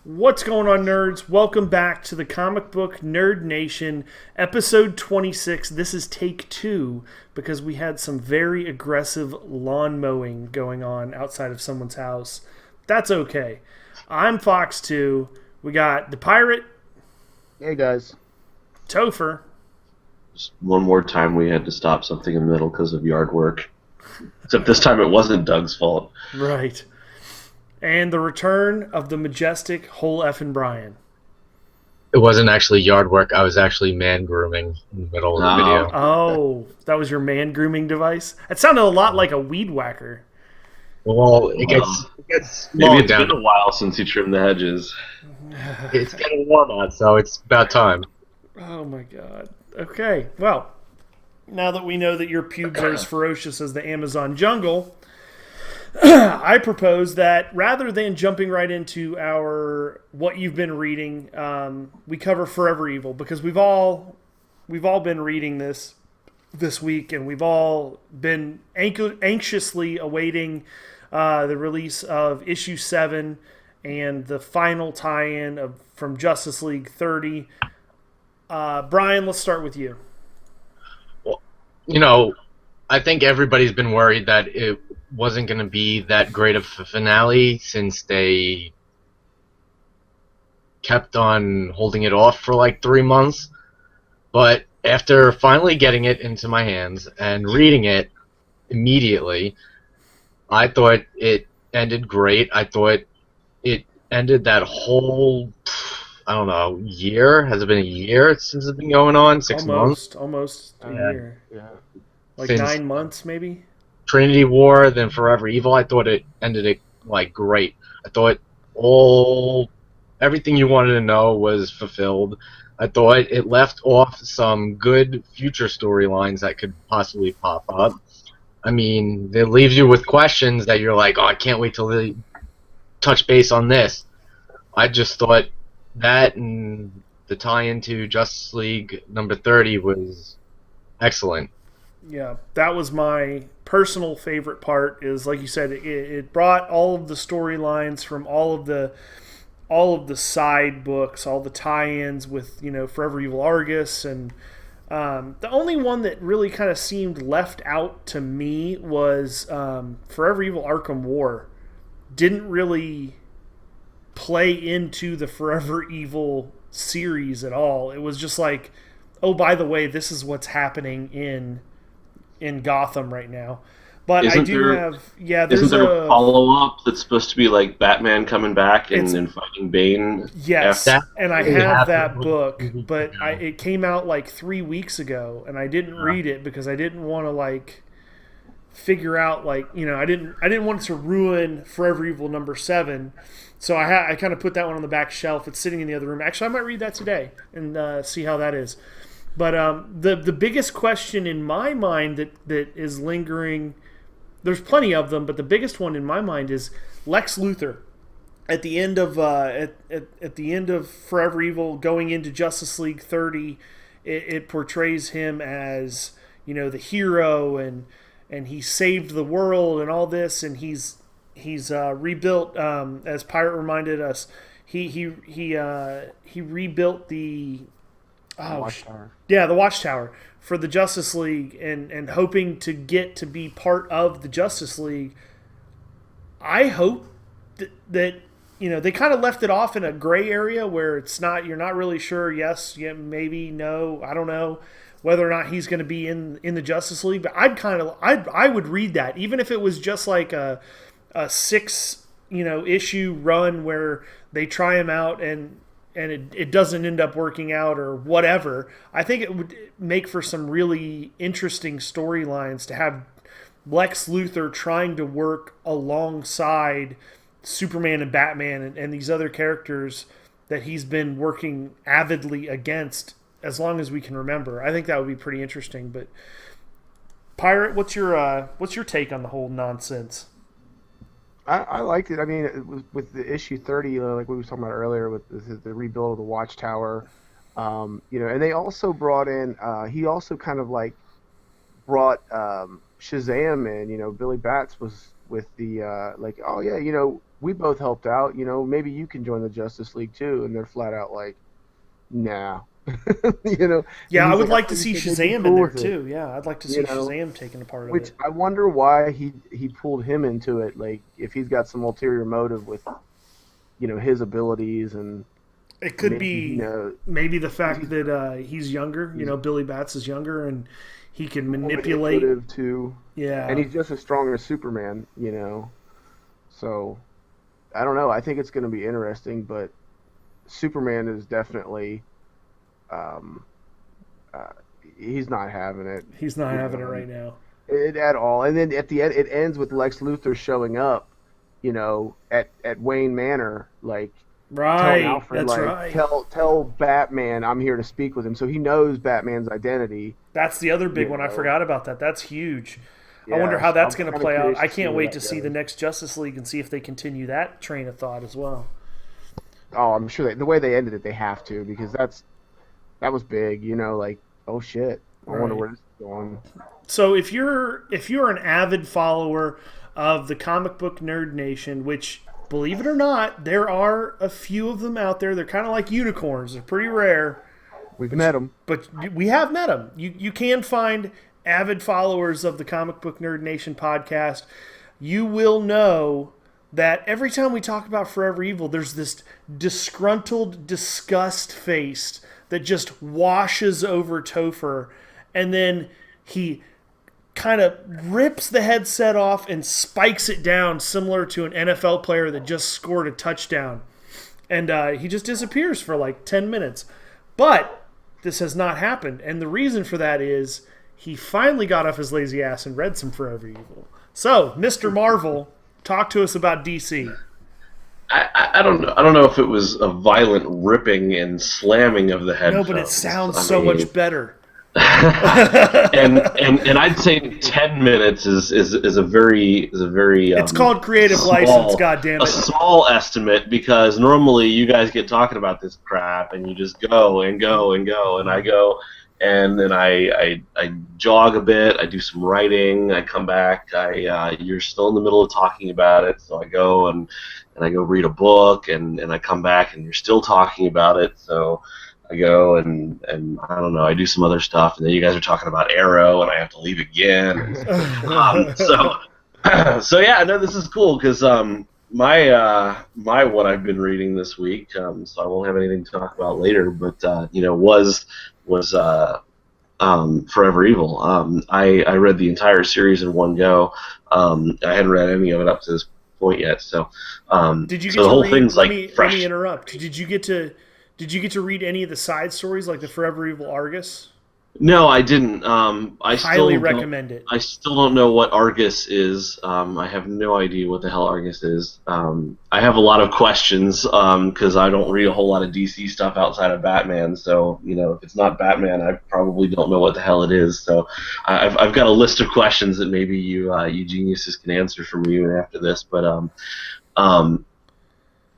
What's going on, nerds? Welcome back to the Comic Book Nerd Nation, episode 26. This is take 2 because we had some very aggressive lawn mowing going on outside of someone's house. That's okay. I'm phoxxtwo. We got the pirate, Hey guys. Topher, Just one more time we had to stop something in the middle because of yard work. Except this time it wasn't Doug's fault. right, and the return of the majestic Whole Effin' Brian. It wasn't actually yard work. I was actually man grooming in the middle of the video. Oh, that was your man grooming device? That sounded a lot like a weed whacker. Well, it gets Maybe long it's down. been a while since you trimmed the hedges. It's getting warm out, so it's about time. Oh my god. Okay, well, now that we know that your pubes are as ferocious as the Amazon jungle, I propose that rather than jumping right into our what you've been reading, we cover Forever Evil because we've all been reading this week, and we've all been anxiously awaiting the release of issue 7 and the final tie-in from Justice League 30. Brian, let's start with you. Well, I think everybody's been worried that it wasn't going to be that great of a finale since they kept on holding it off for like 3 months. But after finally getting it into my hands and reading it immediately, I thought it ended great. I thought it ended that whole, I don't know, year? Has it been a year since it's been going on? 6 months? Almost a Yeah. year. Yeah. Like Since 9 months, maybe? Trinity War, then Forever Evil. I thought it ended it like great. I thought everything you wanted to know was fulfilled. I thought it left off some good future storylines that could possibly pop up. I mean, it leaves you with questions that you're like, oh, I can't wait till they touch base on this. I just thought that and the tie into Justice League number 30 was excellent. Yeah, that was my personal favorite part. Is like you said, it brought all of the storylines from all of the side books, all the tie-ins with Forever Evil Argus, and the only one that really kind of seemed left out to me was Forever Evil Arkham War. Didn't really play into the Forever Evil series at all. It was just like, oh, by the way, this is what's happening in Gotham right now. But Isn't I do there- have, there's Isn't there a follow-up that's supposed to be like Batman coming back and fighting Bane? yes, That- and I Yeah. have that book, but it came out like 3 weeks ago, and I didn't read it because I didn't want to like figure out I didn't want it to ruin Forever Evil number 7. So I kind of put that one on the back shelf. It's sitting in the other room. Actually, I might read that today and see how that is. But the biggest question in my mind that is lingering, there's plenty of them, but the biggest one in my mind is Lex Luthor. At the end of at the end of Forever Evil, going into Justice League 30, it portrays him as the hero, and he saved the world and all this, and he's rebuilt, as Pirate reminded us. He rebuilt the Watchtower. the Watchtower for the Justice League, and hoping to get to be part of the Justice League. I hope that they kind of left it off in a gray area where you're not really sure. Yes, yeah, maybe, no, I don't know whether or not he's going to be in the Justice League. But I would read that, even if it was just like a 6 issue run where they try him out and it doesn't end up working out or whatever. I think it would make for some really interesting storylines to have Lex Luthor trying to work alongside Superman and Batman and these other characters that he's been working avidly against as long as we can remember. I think that would be pretty interesting. But Pirate, what's your take on the whole nonsense? I liked it. I mean, it was, with the issue 30, like we were talking about earlier, with the rebuild of the Watchtower, and they also brought in. He also kind of like brought Shazam in. Billy Batts was with the like, oh yeah, we both helped out. Maybe you can join the Justice League too. And they're flat out like, nah. Yeah, And I he's would like "Oh, to you see think they'd be Shazam in cool there with it?" too. Yeah, I'd like to see You know, Shazam taking a part of which it. I wonder why he pulled him into it. Like, if he's got some ulterior motive with his abilities, and It could maybe be maybe the fact that he's younger. Billy Bats is younger, and he can more manipulate. manipulative too, and Yeah, he's just as strong as Superman. So I don't know. I think it's going to be interesting, but Superman is definitely um, uh, he's not having it. he's not You having it know, right now. it at all. And then at the end, it ends with Lex Luthor showing up, at Wayne Manor, like telling Right, Alfred, that's like, right. tell Batman I'm here to speak with him, so he knows Batman's identity. That's the other big You one. I know, forgot about that. That's huge. I wonder yeah. how So that's I'm going to kind of play out. curious I to see can't where wait that to see the goes. next Justice League and see if they continue that train of thought as well. Oh, I'm sure the way they ended it, they have to, because that was big. Like, oh shit, I wonder Right. where this is going. So if you're an avid follower of the comic book nerd nation, which, believe it or not, there are a few of them out there. They're kind of like unicorns. They're pretty rare, We've met him. but we have met them. You can find avid followers of the Comic Book Nerd Nation podcast. You will know that every time we talk about Forever Evil, there's this disgruntled, disgust face that just washes over Topher, and then he kind of rips the headset off and spikes it down, similar to an NFL player that just scored a touchdown. And he just disappears for like 10 minutes. But this has not happened. And the reason for that is he finally got off his lazy ass and read some Forever Evil. So, Mr. Marvel, talk to us about DC. I don't know. I don't know if it was a violent ripping and slamming of the No, headphones. but it sounds I so mean, much better. and I'd say 10 minutes is a very It's called creative license, goddammit. a small estimate, because normally you guys get talking about this crap and you just go and go and go, and I go and then I jog a bit, I do some writing, I come back, you're still in the middle of talking about it, so I go and I go read a book, and I come back and you're still talking about it, so I go and I don't know, I do some other stuff, and then you guys are talking about Arrow, and I have to leave again. So yeah, no, this is cool, because my what I've been reading this week, so I won't have anything to talk about later, but was Forever Evil. I read the entire series in one go. I hadn't read any of it up to this point yet, so Did you get so the to whole read? thing's Let like me fresh. interrupt. Did you get to read any of the side stories, like the Forever Evil Argus? No, I didn't. I Highly still recommend it. I still don't know what Argus is. I have no idea what the hell Argus is. I have a lot of questions because I don't read a whole lot of DC stuff outside of Batman. So if it's not Batman, I probably don't know what the hell it is. So I've got a list of questions that maybe you geniuses can answer for me even after this. But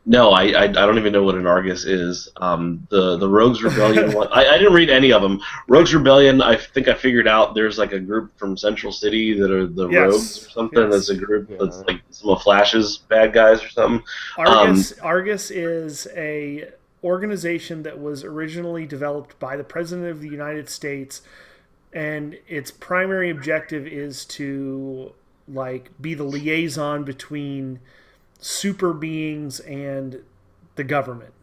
no, I don't even know what an Argus is. The Rogues Rebellion one, I didn't read any of them. Rogues Rebellion, I think I figured out there's like a group from Central City that are the Yes, Rogues or something. yes. That's a group Yeah. that's like some of Flash's bad guys or something. Argus is a organization that was originally developed by the President of the United States, and its primary objective is to be the liaison between super beings and the government.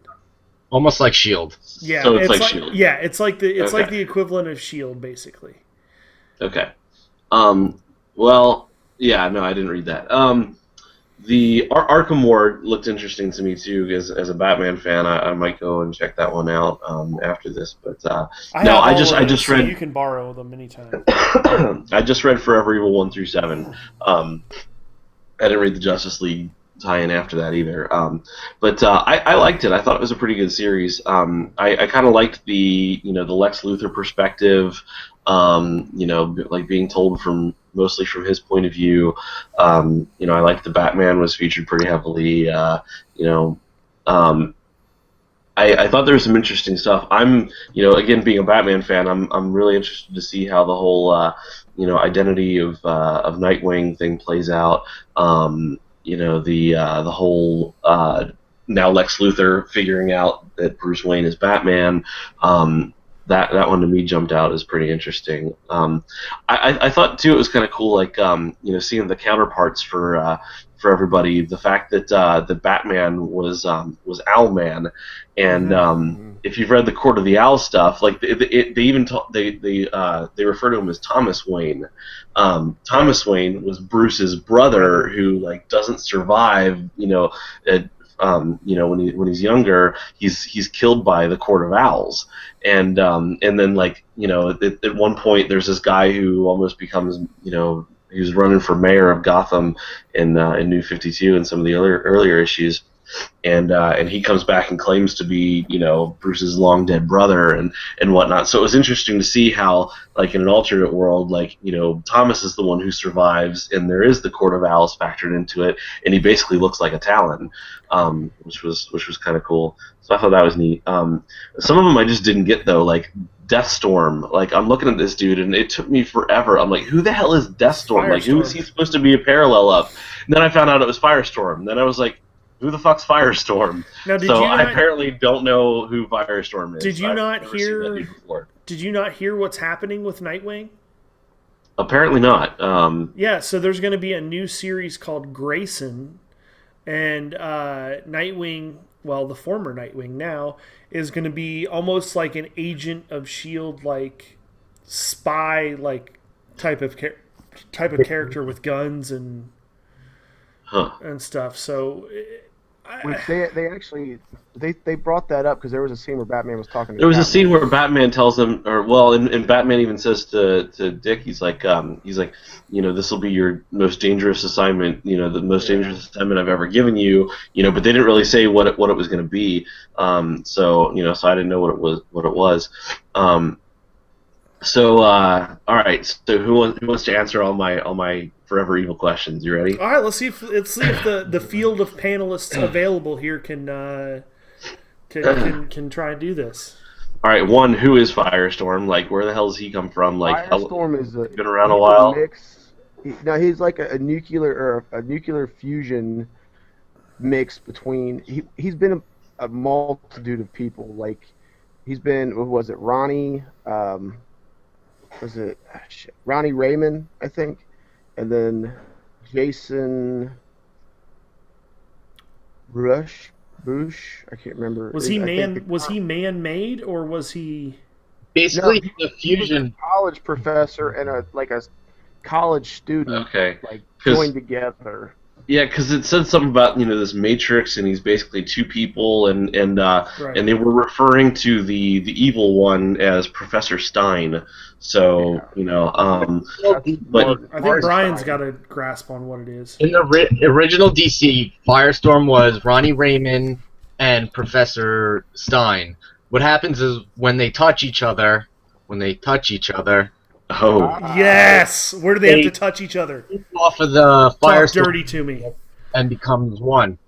Almost like Shield. Yeah, So it's like S.H.I.E.L.D.. Yeah, it's like Okay. the equivalent of Shield, basically. Okay. Well, yeah, no, I didn't read that. The Arkham War looked interesting to me too. As a Batman fan, I might go and check that one out after this. But no, I just so read. you can borrow them anytime. I just read Forever Evil 1 through 7. I didn't read the Justice League tie-in after that either. But I liked it. I thought it was a pretty good series. I kind of liked the the Lex Luthor perspective. Like being told mostly from his point of view. I liked the Batman was featured pretty heavily. I thought there was some interesting stuff. I'm, again, being a Batman fan, I'm really interested to see how the whole, identity of Nightwing thing plays out. the whole now Lex Luthor figuring out that Bruce Wayne is Batman. That one to me jumped out as pretty interesting. I thought too it was kind of cool, like seeing the counterparts for everybody. The fact that the Batman was Owlman, and if you've read the Court of the Owl stuff, like they even they refer to him as Thomas Wayne. Thomas Wayne was Bruce's brother who like doesn't survive. When he's younger, he's killed by the Court of Owls, and then at one point there's this guy who almost becomes he was running for mayor of Gotham in New 52 and some of the earlier issues, and he comes back and claims to be Bruce's long dead brother and whatnot. So it was interesting to see how, like, in an alternate world, like, Thomas is the one who survives, and there is the Court of Owls factored into it, and he basically looks like a Talon, which was kind of cool. So I thought that was neat. Some of them I just didn't get though, like Deathstorm. Like, I'm looking at this dude, and it took me forever. I'm like, who the hell is Deathstorm? Like, who is he supposed to be a parallel of? And then I found out it was Firestorm. And then I was like, who the fuck's Firestorm? Now, I apparently don't know who Firestorm is. Did you not hear? Did you not hear what's happening with Nightwing? Apparently not. Yeah, so there's going to be a new series called Grayson, and Nightwing, well, the former Nightwing now, is going to be almost like an agent of S.H.I.E.L.D., like spy, like type of character with guns and stuff. So. Which they actually brought that up because there was a scene where Batman was talking to There was a scene where Batman tells him, and Batman even says to Dick, he's like, this will be your most dangerous assignment, the most dangerous assignment I've ever given you, but they didn't really say what it was going to be, so I didn't know what it was. All right. So who wants to answer all my forever evil questions? You ready? All right. Let's see if the field of panelists available here can try and do this. All right. One, who is Firestorm? Like, where the hell does he come from? Like, Firestorm is been around a while. He's like a nuclear fusion mix between. He's been a multitude of people. Like, he's been. What was it? Ronnie. Ronnie Raymond, I think, and then Jason Bush. I can't remember. Was he man-made, or was he? Basically, the fusion. He was a college professor and a college student. Okay. Like joined together. Yeah, because it said something about this Matrix, and he's basically two people, and they were referring to the evil one as Professor Stein. So but I think Brian's got a grasp on what it is. In the original DC, Firestorm was Ronnie Raymond and Professor Stein. What happens is when they touch each other. Oh yes! Where do they have to touch each other? Off of the Firestorm. Talk dirty to me. And becomes one.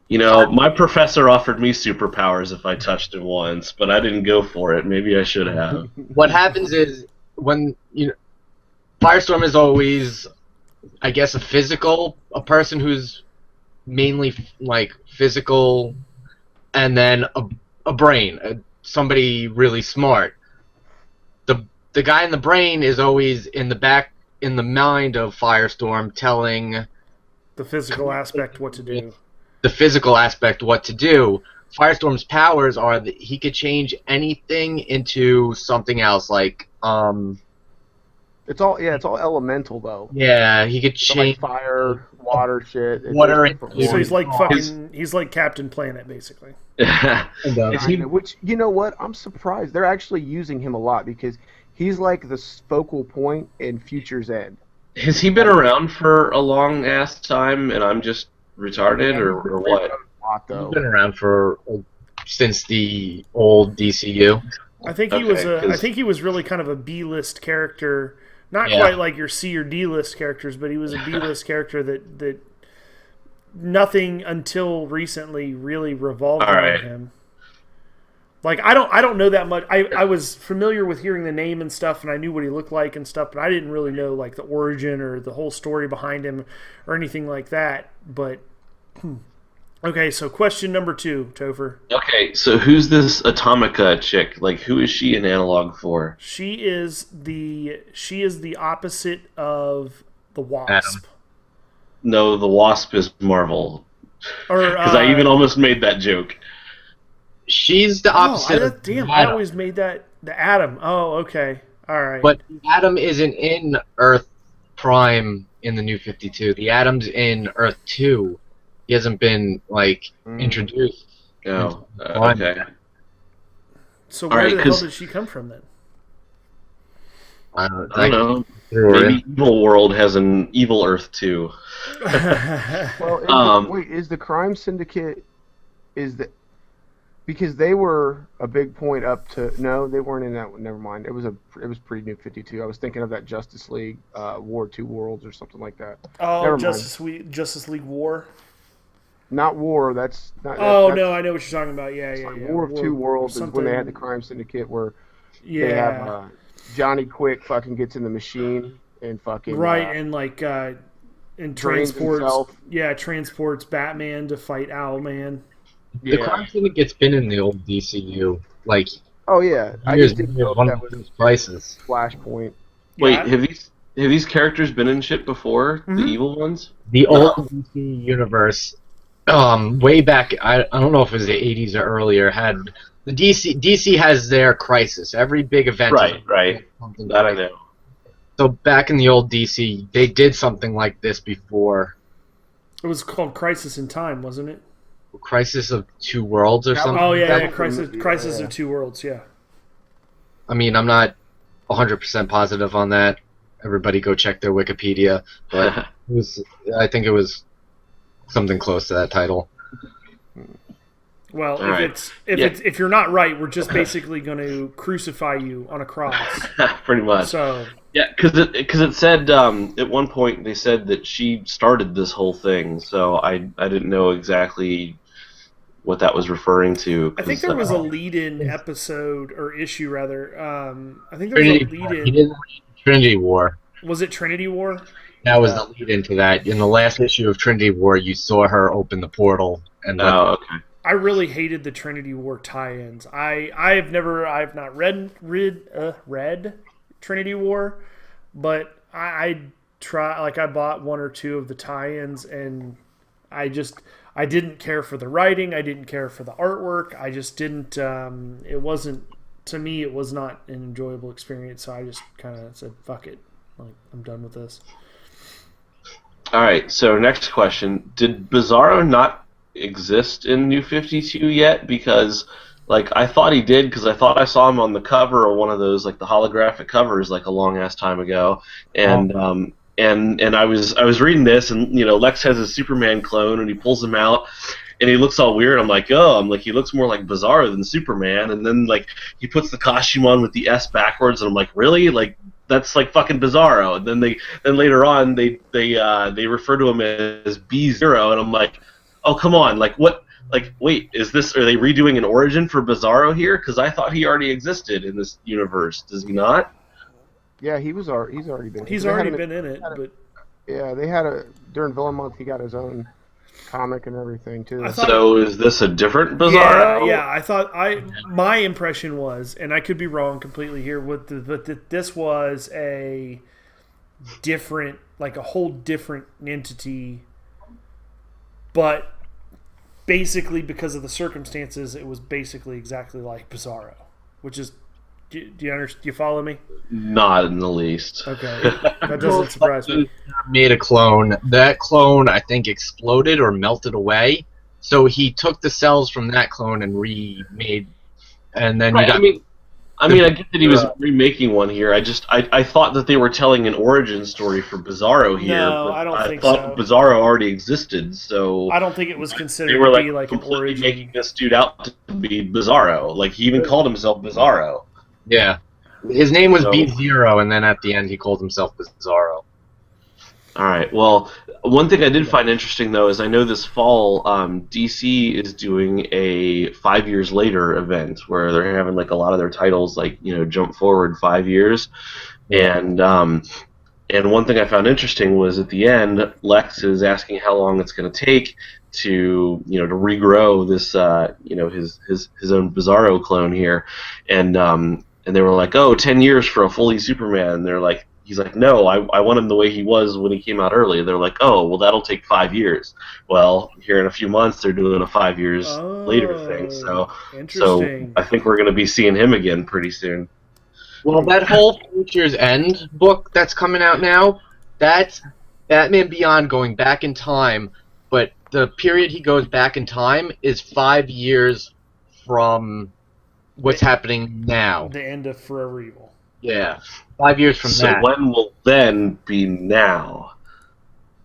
My professor offered me superpowers if I touched him once, but I didn't go for it. Maybe I should have. What happens is when Firestorm is always, I guess, a person who's mainly like physical, and then a brain, somebody really smart. The guy in the brain is always in the mind of Firestorm, telling the physical aspect what to do. The physical aspect what to do. Firestorm's powers are that he could change anything into something else. Like it's all elemental though. Yeah, he could change fire, water, shit. Water. So he's like he's like Captain Planet basically. Which what? I'm surprised they're actually using him a lot because he's like the focal point in Future's End. Has he been around for a long ass time, and I'm just retarded, or what? He's been around since the old DCU. I think he was really kind of a B-list character, not quite like your C or D-list characters, but he was a B-list character that nothing until recently really revolved around him. Like I don't know that much. I was familiar with hearing the name and stuff, and I knew what he looked like and stuff, but I didn't really know like the origin or the whole story behind him or anything like that. But okay, so question number 2, Topher. Okay, so who's this Atomica chick? Like, who is she an analog for? She is the opposite of the Wasp. Adam. No, the Wasp is Marvel. Because Or I even almost made that joke. She's the opposite. Oh, of damn! the I Atom. always made that the Atom. Oh, okay, all right. But the Atom isn't in Earth Prime in the New 52. The Atom's in Earth 2. He hasn't been introduced. Oh, Fine. okay. So all where right, the hell 'cause- did she come from then? I I don't know. Maybe Evil World has an Evil Earth too. Well, is the crime syndicate because they were a big point up to no, they weren't in that one. Never mind. It was pre New 52. I was thinking of that Justice League War Two Worlds or something like that. Oh, Never Justice League War. Not War. That's not. Oh that's, no, I know what you're talking about. Yeah. War of Two Worlds is when they had the crime syndicate where they have Johnny Quick fucking gets in the machine and fucking right and like and drains transports himself. transports Batman to fight Owlman. The crime syndicate's been in the old DCU. Like, Oh yeah, I years just didn't know if one that of was those Crisis. Flashpoint. Wait, Yeah. have these characters been in shit before? Mhm. The evil ones? The old DC universe, way back, I don't know if it was the 80s or earlier, had the DC has their Crisis. Every big event. Right. Something That I like- know. So back in the old DC, they did something like this before. It was called Crisis in Time, wasn't it? Crisis of Two Worlds or That something. Oh yeah, That was the Crisis movie, Crisis yeah. of Two Worlds. Yeah. I mean, I'm not 100% positive on that. Everybody go check their Wikipedia. But I think it was something close to that title. Well, All right. if you're not right, we're just basically going to crucify you on a cross. Pretty much. So Yeah, because it said at one point they said that she started this whole thing, so I didn't know exactly what that was referring to. I think 'cause, there was a lead-in episode or issue rather. I think there was Trinity a War. He lead-in. didn't read Trinity War. Was it Trinity War? That was the lead into that. In the last issue of Trinity War, you saw her open the portal and let Oh, okay. I really hated the Trinity War tie-ins. I've not read Trinity War, but I bought one or two of the tie-ins, and I didn't care for the writing. I didn't care for the artwork. I just didn't. It wasn't, to me. It was not an enjoyable experience. So I just kind of said, "Fuck it." Like, I'm done with this. All right. So next question: did Bizarro not exist in New 52 yet? Because I thought he did, because I thought I saw him on the cover of one of those the holographic covers a long ass time ago, and and I was reading this, and Lex has a Superman clone, and he pulls him out, and he looks all weird. I'm like, he looks more like Bizarro than Superman, and then he puts the costume on with the S backwards, and I'm like, really? That's fucking Bizarro. And then later on they refer to him as B0, and I'm like, oh, come on, what? Wait, are they redoing an origin for Bizarro here? Because I thought he already existed in this universe. Does he not? Yeah, he's already been. He's they already had been in it, but Yeah, they had during Villain Month. He got his own comic and everything too. I thought- So is this a different Bizarro? Yeah. I thought my impression was, and I could be wrong completely here, but this was a different, a whole different entity, but basically because of the circumstances, it was basically exactly like Bizarro, which is. Do you follow me? Not in the least. Okay, that doesn't surprise me. made a clone. That clone, I think, exploded or melted away. So he took the cells from that clone and remade, and then Right, you got. I mean, I get that he was remaking one here. I thought that they were telling an origin story for Bizarro here. No, but I don't think thought so. Bizarro already existed, so I don't think it was considered they were to be an completely origin. making this dude out to be Bizarro. He even called himself Bizarro. Yeah, his name was So- B0, and then at the end he called himself Bizarro. All right. Well, one thing I did find interesting though is I know this fall DC is doing a 5 years later event where they're having like a lot of their titles like jump forward 5 years, and one thing I found interesting was at the end Lex is asking how long it's going to take to regrow this his own Bizarro clone here, and they were like, oh, 10 years for a fully Superman. And they're like. He's like, no, I want him the way he was when he came out early. They're like, oh, well, that'll take 5 years. Well, here in a few months, they're doing a 5 years later thing. So I think we're going to be seeing him again pretty soon. Well, that whole Future's End book that's coming out now, that's Batman Beyond going back in time, but the period he goes back in time is 5 years from what's happening now. The end of Forever Evil. Yeah, 5 years from so that. So when will then be now?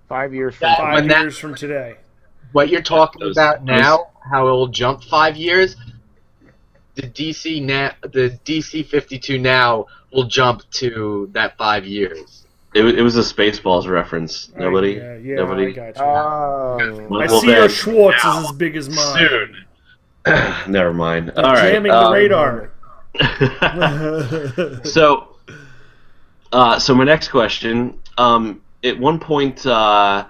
5 years from 5 years from today. What you're talking about now, how it will jump 5 years, the DC 52 now will jump to that 5 years. It was a Spaceballs reference. Nobody? Yeah, Nobody? I got you. I Well, see your Schwartz is as big as mine. Soon. Never mind. All right. Jamming the radar. So my next question. At one point, Batman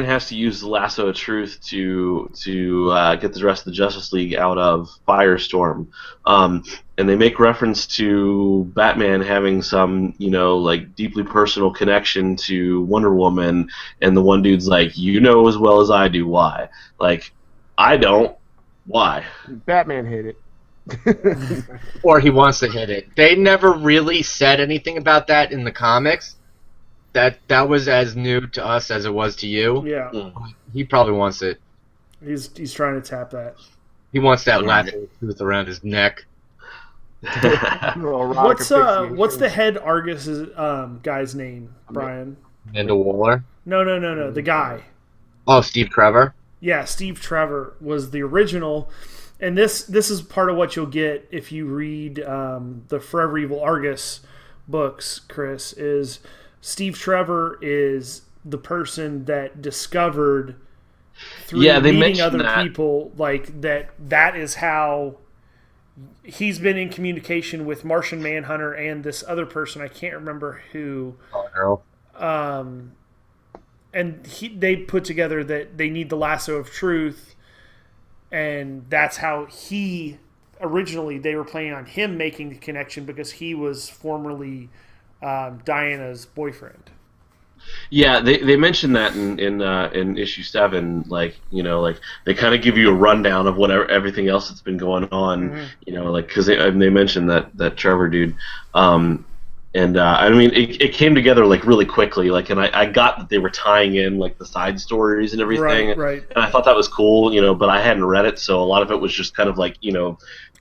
has to use the lasso of truth to get the rest of the Justice League out of Firestorm, and they make reference to Batman having some deeply personal connection to Wonder Woman, and the one dude's like, as well as I do why. Like, I don't. Why? Batman hit it. Or he wants to hit it. They never really said anything about that in the comics. That was as new to us as it was to you. Yeah. He probably wants it. He's trying to tap that. He wants that lasso tooth around his neck. What's the head Argus guy's name, Brian? Amanda Waller? No. The guy. Oh, Steve Trevor? Yeah, Steve Trevor was the original. And this is part of what you'll get if you read the Forever Evil Argus books, Chris, is Steve Trevor is the person that discovered through meeting other people that is how he's been in communication with Martian Manhunter and this other person, I can't remember who. And they put together that they need the lasso of truth. And that's how originally they were planning on him making the connection because he was formerly Diana's boyfriend. Yeah, they mentioned that in issue 7, they kind of give you a rundown of everything else that's been going on, because they mentioned that Trevor dude. It came together really quickly, and I got that they were tying in the side stories and everything, right. And I thought that was cool, but I hadn't read it, so a lot of it was just kind of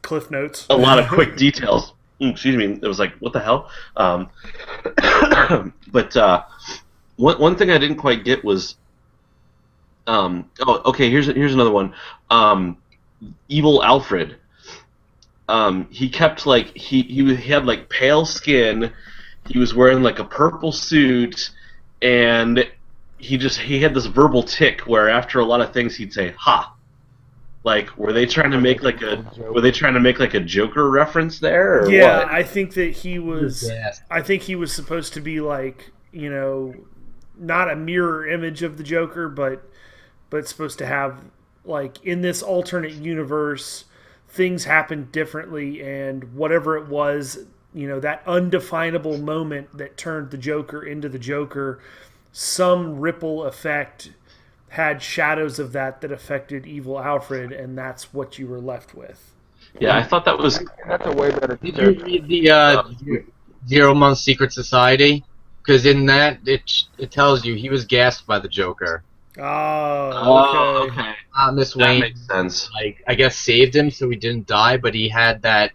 Cliff Notes, a lot of quick details. Excuse me, it was like, what the hell? But one thing I didn't quite get was, here's another one. Evil Alfred. He kept he had pale skin. He was wearing a purple suit, and he had this verbal tick where after a lot of things he'd say "ha." Were they trying to make a Joker reference there? Or yeah, what? I think that he was. I think he was supposed to be not a mirror image of the Joker, but supposed to have in this alternate universe. Things happened differently, and whatever it was, that undefinable moment that turned the Joker into the Joker, some ripple effect had shadows of that affected Evil Alfred, and that's what you were left with. Yeah, I thought that was... That's a way better... Did you read the Zero Month Secret Society? Because in that, it tells you he was gassed by the Joker. Oh, okay. Thomas Wayne, that makes sense. I guess saved him so he didn't die, but that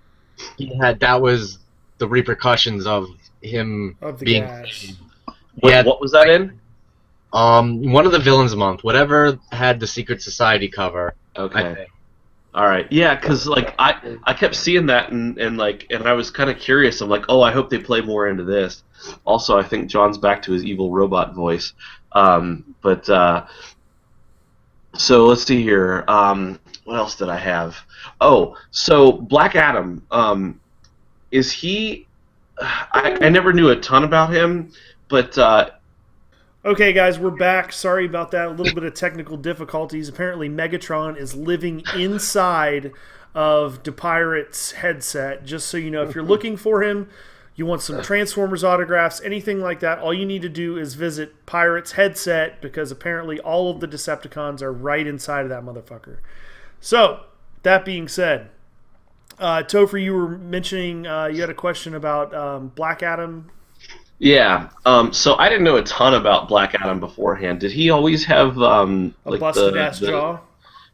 was the repercussions of him being gas. What was that in? One of the Villains Month, whatever had the Secret Society cover. Okay. All right, yeah, because like I kept seeing that and I was kind of curious. I'm like, oh, I hope they play more into this. Also, I think John's back to his evil robot voice. But so let's see here. What else did I have? Oh, so Black Adam. Is he? I never knew a ton about him, but Okay, guys, we're back. Sorry about that. A little bit of technical difficulties. Apparently, Megatron is living inside of DePirate's headset. Just so you know, if you're looking for him, you want some Transformers autographs, anything like that, all you need to do is visit Pirate's headset, because apparently all of the Decepticons are right inside of that motherfucker. So, that being said, Topher, you were mentioning you had a question about Black Adam. yeah. So I didn't know a ton about Black Adam beforehand. Did he always have A busted ass jaw.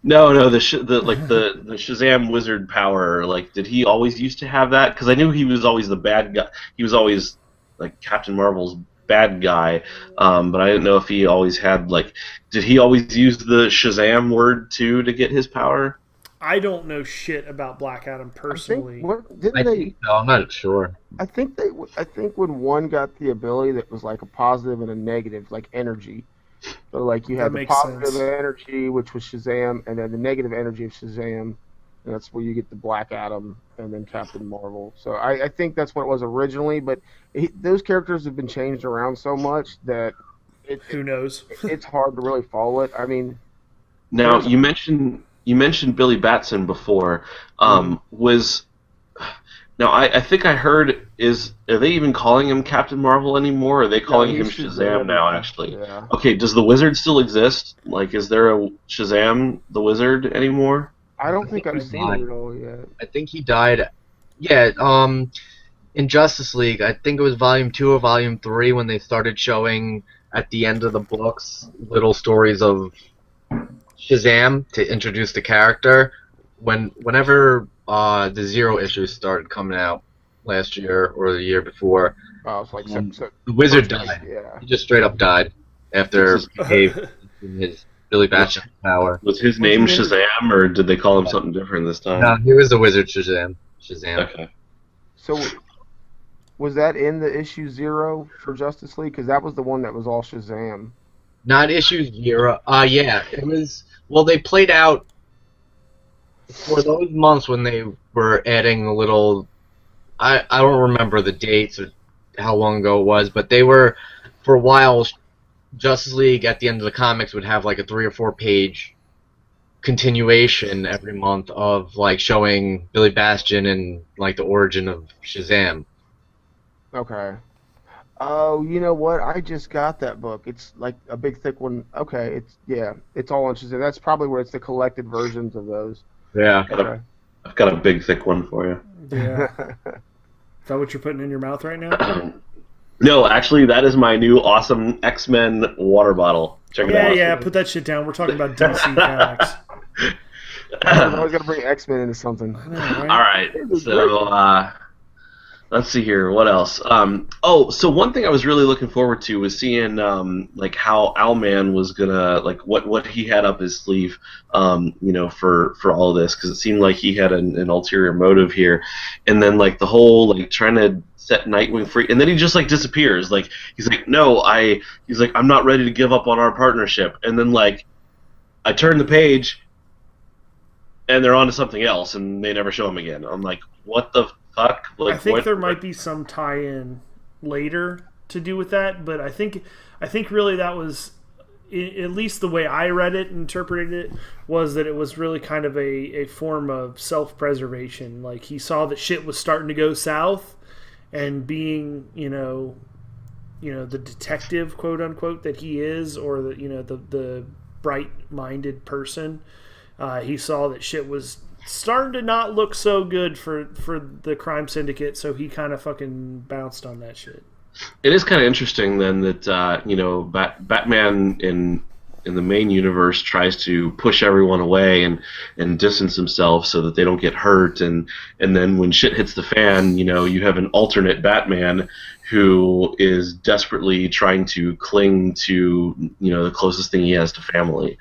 No, the Shazam wizard power. Like, did he always used to have that? Because I knew he was always the bad guy. He was always like Captain Marvel's bad guy. But I didn't know if he always had like. Did he always use the Shazam word too to get his power? I don't know shit about Black Adam personally. I'm not sure. I think when one got the ability that was like a positive and a negative, like energy. So like you had That the makes positive sense. energy, which was Shazam, and then the negative energy of Shazam, and that's where you get the Black Adam and then Captain Marvel. So I think that's what it was originally, but those characters have been changed around so much that Who knows? it's hard to really follow it. I mean, Now you mentioned Billy Batson before. Now I think I heard are they even calling him Captain Marvel anymore? Or are they calling him Shazam now? Actually, yeah. Okay. Does the Wizard still exist? Like, is there a Shazam the Wizard anymore? I don't think I've he's seen it at all yet. I think he died. Yeah, in Justice League, I think it was Volume 2 or Volume 3 when they started showing at the end of the books little stories of Shazam to introduce the character. Whenever the Zero issues started coming out last year or the year before, It's like the Wizard died. Yeah. He just straight up died after he gave his Billy Batson power. Was his name Shazam, or did they call him something different this time? No, he was the Wizard Shazam. Okay. So, was that in the issue 0 for Justice League? Because that was the one that was all Shazam. Not issue 0. Yeah, it was. Well, they played out for those months when they were adding a little. I don't remember the dates or how long ago it was, but they were, for a while, Justice League at the end of the comics would have like a 3 or 4 page continuation every month of like showing Billy Bastion and like the origin of Shazam. Okay. Oh, you know what? I just got that book. It's like a big thick one. Okay, it's all on Shazam. That's probably where it's the collected versions of those. Yeah. Okay. I've got a big thick one for you. Yeah. Is that what you're putting in your mouth right now? No, actually, that is my new awesome X-Men water bottle. Check it out. Yeah, put that shit down. We're talking about DC comics. I was gonna bring X-Men into something. I know, right? All right, so let's see here. What else? So one thing I was really looking forward to was seeing like how Owlman was gonna like what he had up his sleeve, for all of this, because it seemed like he had an ulterior motive here, and then like the whole like trying to set Nightwing free, and then he just like disappears. Like he's like, no, he's like, I'm not ready to give up on our partnership, and then like I turn the page. And they're on to something else, and they never show him again. I'm like, what the fuck? Like, I think there might be some tie-in later to do with that, but I think really that was, at least the way I read it and interpreted it, was that it was really kind of a form of self-preservation. Like, he saw that shit was starting to go south, and being, the detective, quote unquote, that he is, or the bright-minded person. He saw that shit was starting to not look so good for the crime syndicate, so he kind of fucking bounced on that shit. It is kind of interesting then that Batman in the main universe tries to push everyone away and distance himself so that they don't get hurt, and then when shit hits the fan, you have an alternate Batman who is desperately trying to cling to the closest thing he has to family.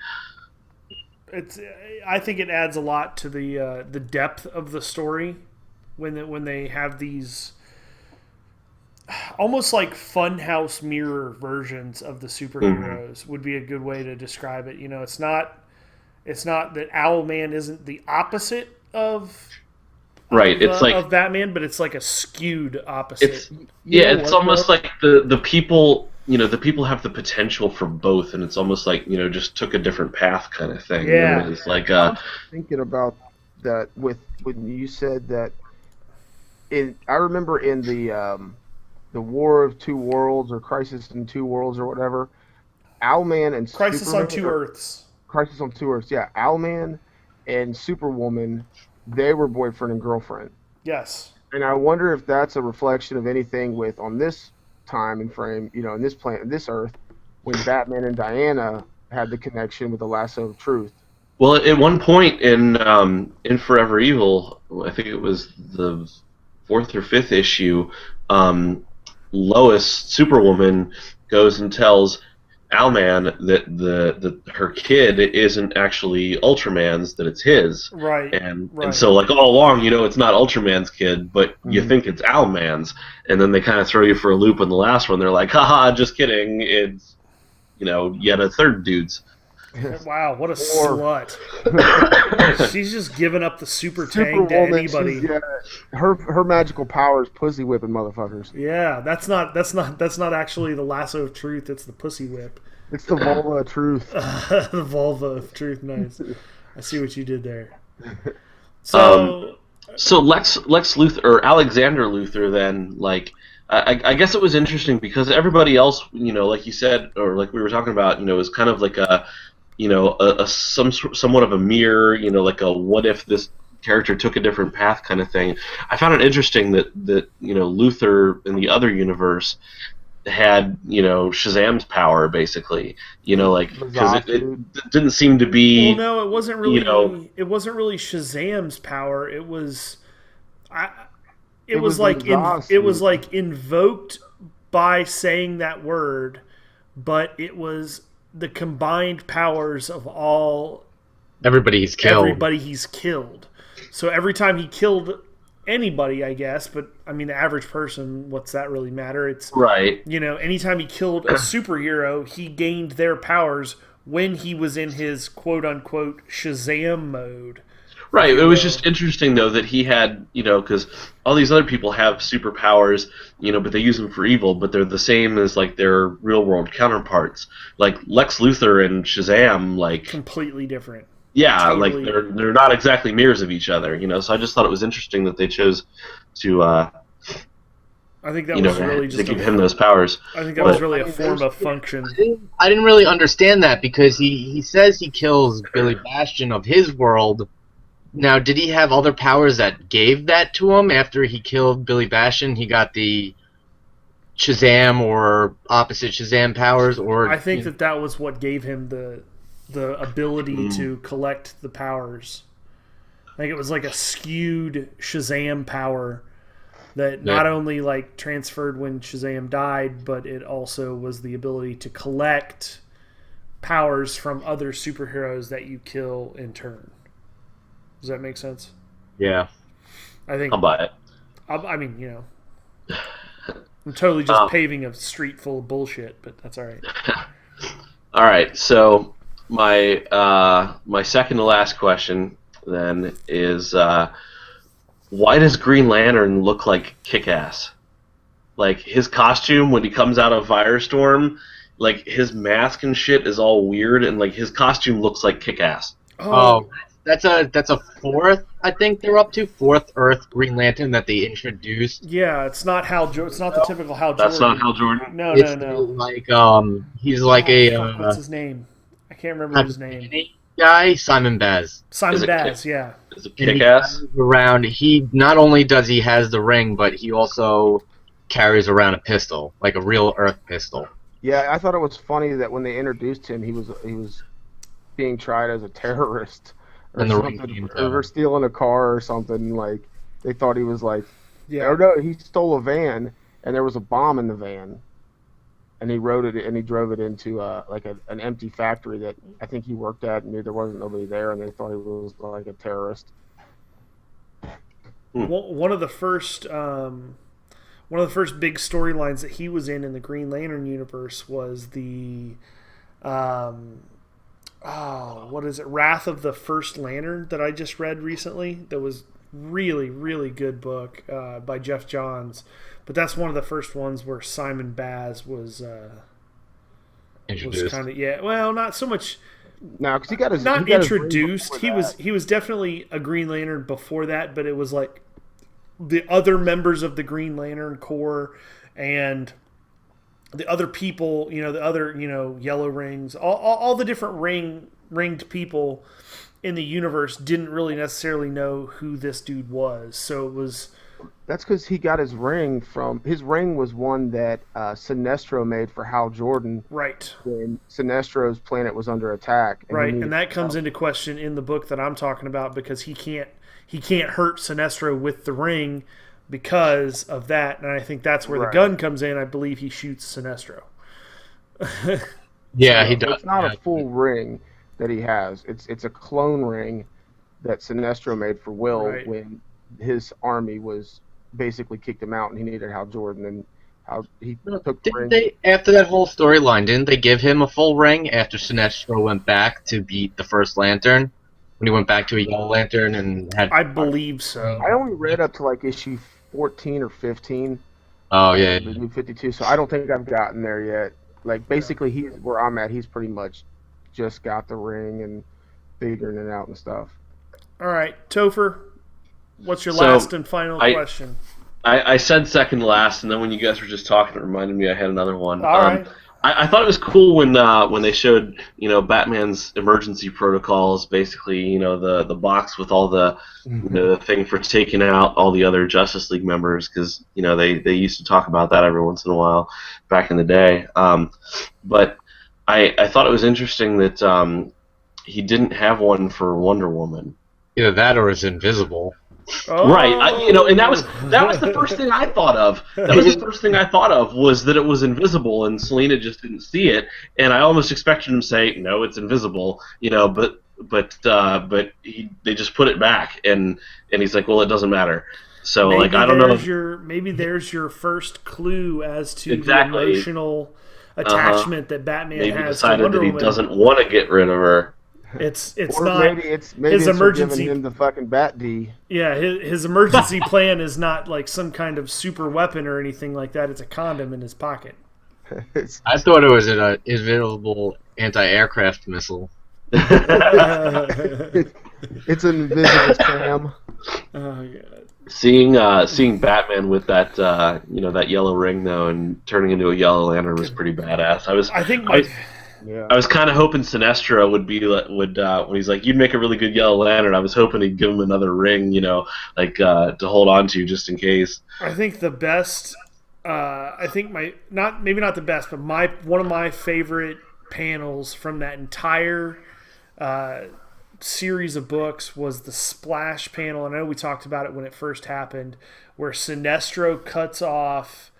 I think it adds a lot to the depth of the story when they have these almost like funhouse mirror versions of the superheroes would be a good way to describe it. It's not that Owlman isn't the opposite of Right, it's like of Batman, but it's like a skewed opposite. It's almost like the people, the people have the potential for both, and it's almost like just took a different path kind of thing. Yeah, it's like thinking about that with when you said that. I remember in the War of Two Worlds or Crisis in Two Worlds or whatever, Owlman and Crisis Superman, on Two Earths. Crisis on Two Earths, yeah. Owlman and Superwoman, they were boyfriend and girlfriend. Yes. And I wonder if that's a reflection of anything on this time and frame, in this planet, this Earth, when Batman and Diana had the connection with the lasso of truth. Well, at one point in Forever Evil, I think it was the 4th or 5th issue, Lois, Superwoman, goes and tells Owlman that her kid isn't actually Ultraman's, that it's his. Right. And so like all along, it's not Ultraman's kid, but you think it's Owlman's, and then they kind of throw you for a loop in the last one. They're like, haha, just kidding. It's yet a third dude's. Wow, what a slut! She's just giving up the super tang to anybody. Her magical power is pussy whipping motherfuckers. Yeah, that's not actually the lasso of truth. It's the pussy whip. It's the vulva of truth. The vulva of truth. Nice. I see what you did there. So Lex Luthor or Alexander Luthor then, like, I guess it was interesting because everybody else, like you said, or like we were talking about, is kind of like a somewhat of a mirror, like a what if this character took a different path kind of thing. I found it interesting that Luthor in the other universe had Shazam's power basically, because it didn't seem to be. Well, no, it wasn't really. It wasn't really Shazam's power. It was. It was like invoked by saying that word, but it was the combined powers of everybody he's killed. So every time he killed anybody, I guess, but I mean the average person, what's that really matter? It's right. Anytime he killed a superhero, he gained their powers when he was in his quote unquote Shazam mode. Right. It was just interesting, though, that he had, because all these other people have superpowers, but they use them for evil, but they're the same as, like, their real-world counterparts. Like, Lex Luthor and Shazam, like... completely different. Yeah, totally. Like, they're not exactly mirrors of each other, so I just thought it was interesting that they chose to, I think that was really just to give him those powers. I think that was really a form of function. I didn't really understand that, because he says he kills Billy Bastion of his world. Now, did he have other powers that gave that to him after he killed Billy Bastion? He got the Shazam or opposite Shazam powers, or I think that was what gave him the ability to collect the powers. I think it was like a skewed Shazam power that not only like transferred when Shazam died, but it also was the ability to collect powers from other superheroes that you kill in turn. Does that make sense? Yeah. I think I'll buy it. I mean, I'm totally just paving a street full of bullshit, but that's all right. All right, so my second to last question then is why does Green Lantern look like Kick-Ass? Like, his costume when he comes out of Firestorm, like, his mask and shit is all weird, and, like, his costume looks like Kick-Ass. Oh, that's a fourth, I think they're up to, fourth Earth Green Lantern that they introduced. Yeah, it's not it's not the typical Hal Jordan. That's not Hal Jordan? No. Like, he's like what's his name? I can't remember his name. Guy, Simon Baz. Simon Baz, yeah. Is it Kick-Ass? Around, he not only does he has the ring, but he also carries around a pistol, like a real Earth pistol. Yeah, I thought it was funny that when they introduced him, he was being tried as a terrorist or something, or stealing a car or something. Like, they thought he was like, or no, he stole a van and there was a bomb in the van. and he wrote it and he drove it into like an empty factory that I think he worked at and knew there wasn't nobody there, and they thought he was like a terrorist. One of the first big storylines that he was in the Green Lantern universe was the what is it? Wrath of the First Lantern that I just read recently. That was really, really good book by Jeff Johns. But that's one of the first ones where Simon Baz was Introduced. kind of well, not so much. No, because he got his Not he got his ring introduced. before that. He was definitely a Green Lantern before that, but it was like the other members of the Green Lantern Corps and the other people, the other, Yellow Rings, all the different ringed people in the universe didn't really necessarily know who this dude was. So it was. That's because he got his ring from. His ring was one that Sinestro made for Hal Jordan. Right. When Sinestro's planet was under attack. Right, and that comes into question in the book that I'm talking about because he can't hurt Sinestro with the ring because of that, and I think that's where the gun comes in. I believe he shoots Sinestro. Yeah, he does. It's not a full ring that he has. It's a clone ring that Sinestro made for Will when his army was basically kicked him out and he needed Hal Jordan, and how he took the ring. They, after that whole storyline, didn't they give him a full ring after Sinestro went back to beat the First Lantern? When he went back to a Yellow Lantern and had... I believe so. I only read up to like issue 14 or 15. Oh, yeah. The new 52, so I don't think I've gotten there yet. Like, basically, he's where I'm at. He's pretty much just got the ring and figuring it out and stuff. All right, Topher, what's your last and final question? I said second last, and then when you guys were just talking, it reminded me I had another one. All right. I thought it was cool when they showed Batman's emergency protocols, basically the box with all the the thing for taking out all the other Justice League members, because they used to talk about that every once in a while back in the day. But I thought it was interesting that he didn't have one for Wonder Woman. Either that or it's invisible. Oh. Right, and that was the first thing I thought of. That was the first thing I thought of was that it was invisible, and Selena just didn't see it. And I almost expected him to say, "No, it's invisible," but they just put it back, and he's like, "Well, it doesn't matter." So maybe I don't know. Maybe there's your first clue as to Exactly. the emotional attachment that Batman Maybe has decided to Wonder that he Woman. doesn't want to get rid of her. It's Or not maybe his it's emergency. giving him the fucking Bat D. Yeah, his emergency plan is not like some kind of super weapon or anything like that. It's a condom in his pocket. I thought it was an invisible anti-aircraft missile. It's an invisible clam. Oh god. Seeing Batman with that that yellow ring though, and turning into a Yellow Lantern was pretty badass. I was kind of hoping Sinestro would when he's like, "You'd make a really good Yellow Lantern." I was hoping he'd give him another ring, to hold on to just in case. I think the best. I think maybe not the best, but one of my favorite panels from that entire series of books was the splash panel. I know we talked about it when it first happened, where Sinestro cuts off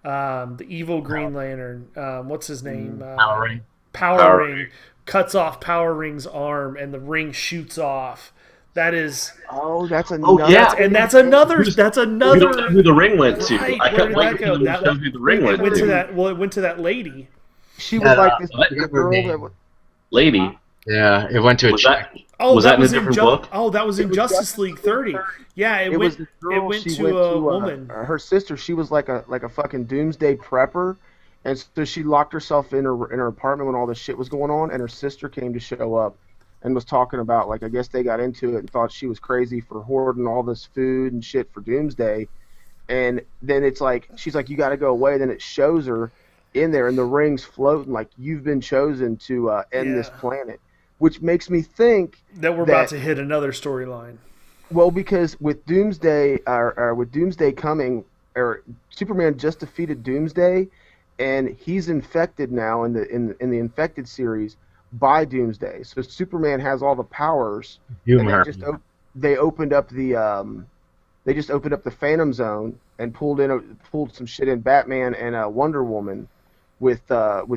the evil Green Lantern. What's his name? Power Ring. Power Ring cuts off Power Ring's arm, and the ring shoots off. That is. Oh, that's another. Oh yeah, and that's another. We don't know who the ring went to. Right, I kept waiting for them to show who the ring went to. It went to that lady. She was like this what? girl that was. Lady. Yeah, it went to a Was chick. that? Oh, Was that that in a was different Ju- book? Oh, that was in Justice League 30. Yeah, it Was went. the girl, It went she to went a to woman. her sister. She was like a fucking doomsday prepper, and so she locked herself in her apartment when all this shit was going on, and her sister came to show up and was talking about, like, I guess they got into it and thought she was crazy for hoarding all this food and shit for doomsday. And then it's like, she's like, you got to go away. Then it shows her in there, and the ring's floating like, you've been chosen to end this planet, which makes me think that we're about to hit another storyline. Well, because with Doomsday, with Doomsday coming, or Superman just defeated Doomsday, and he's infected now in the infected series by Doomsday. So Superman has all the powers. They opened up the they just opened up the Phantom Zone and pulled some shit in Batman and Wonder Woman, with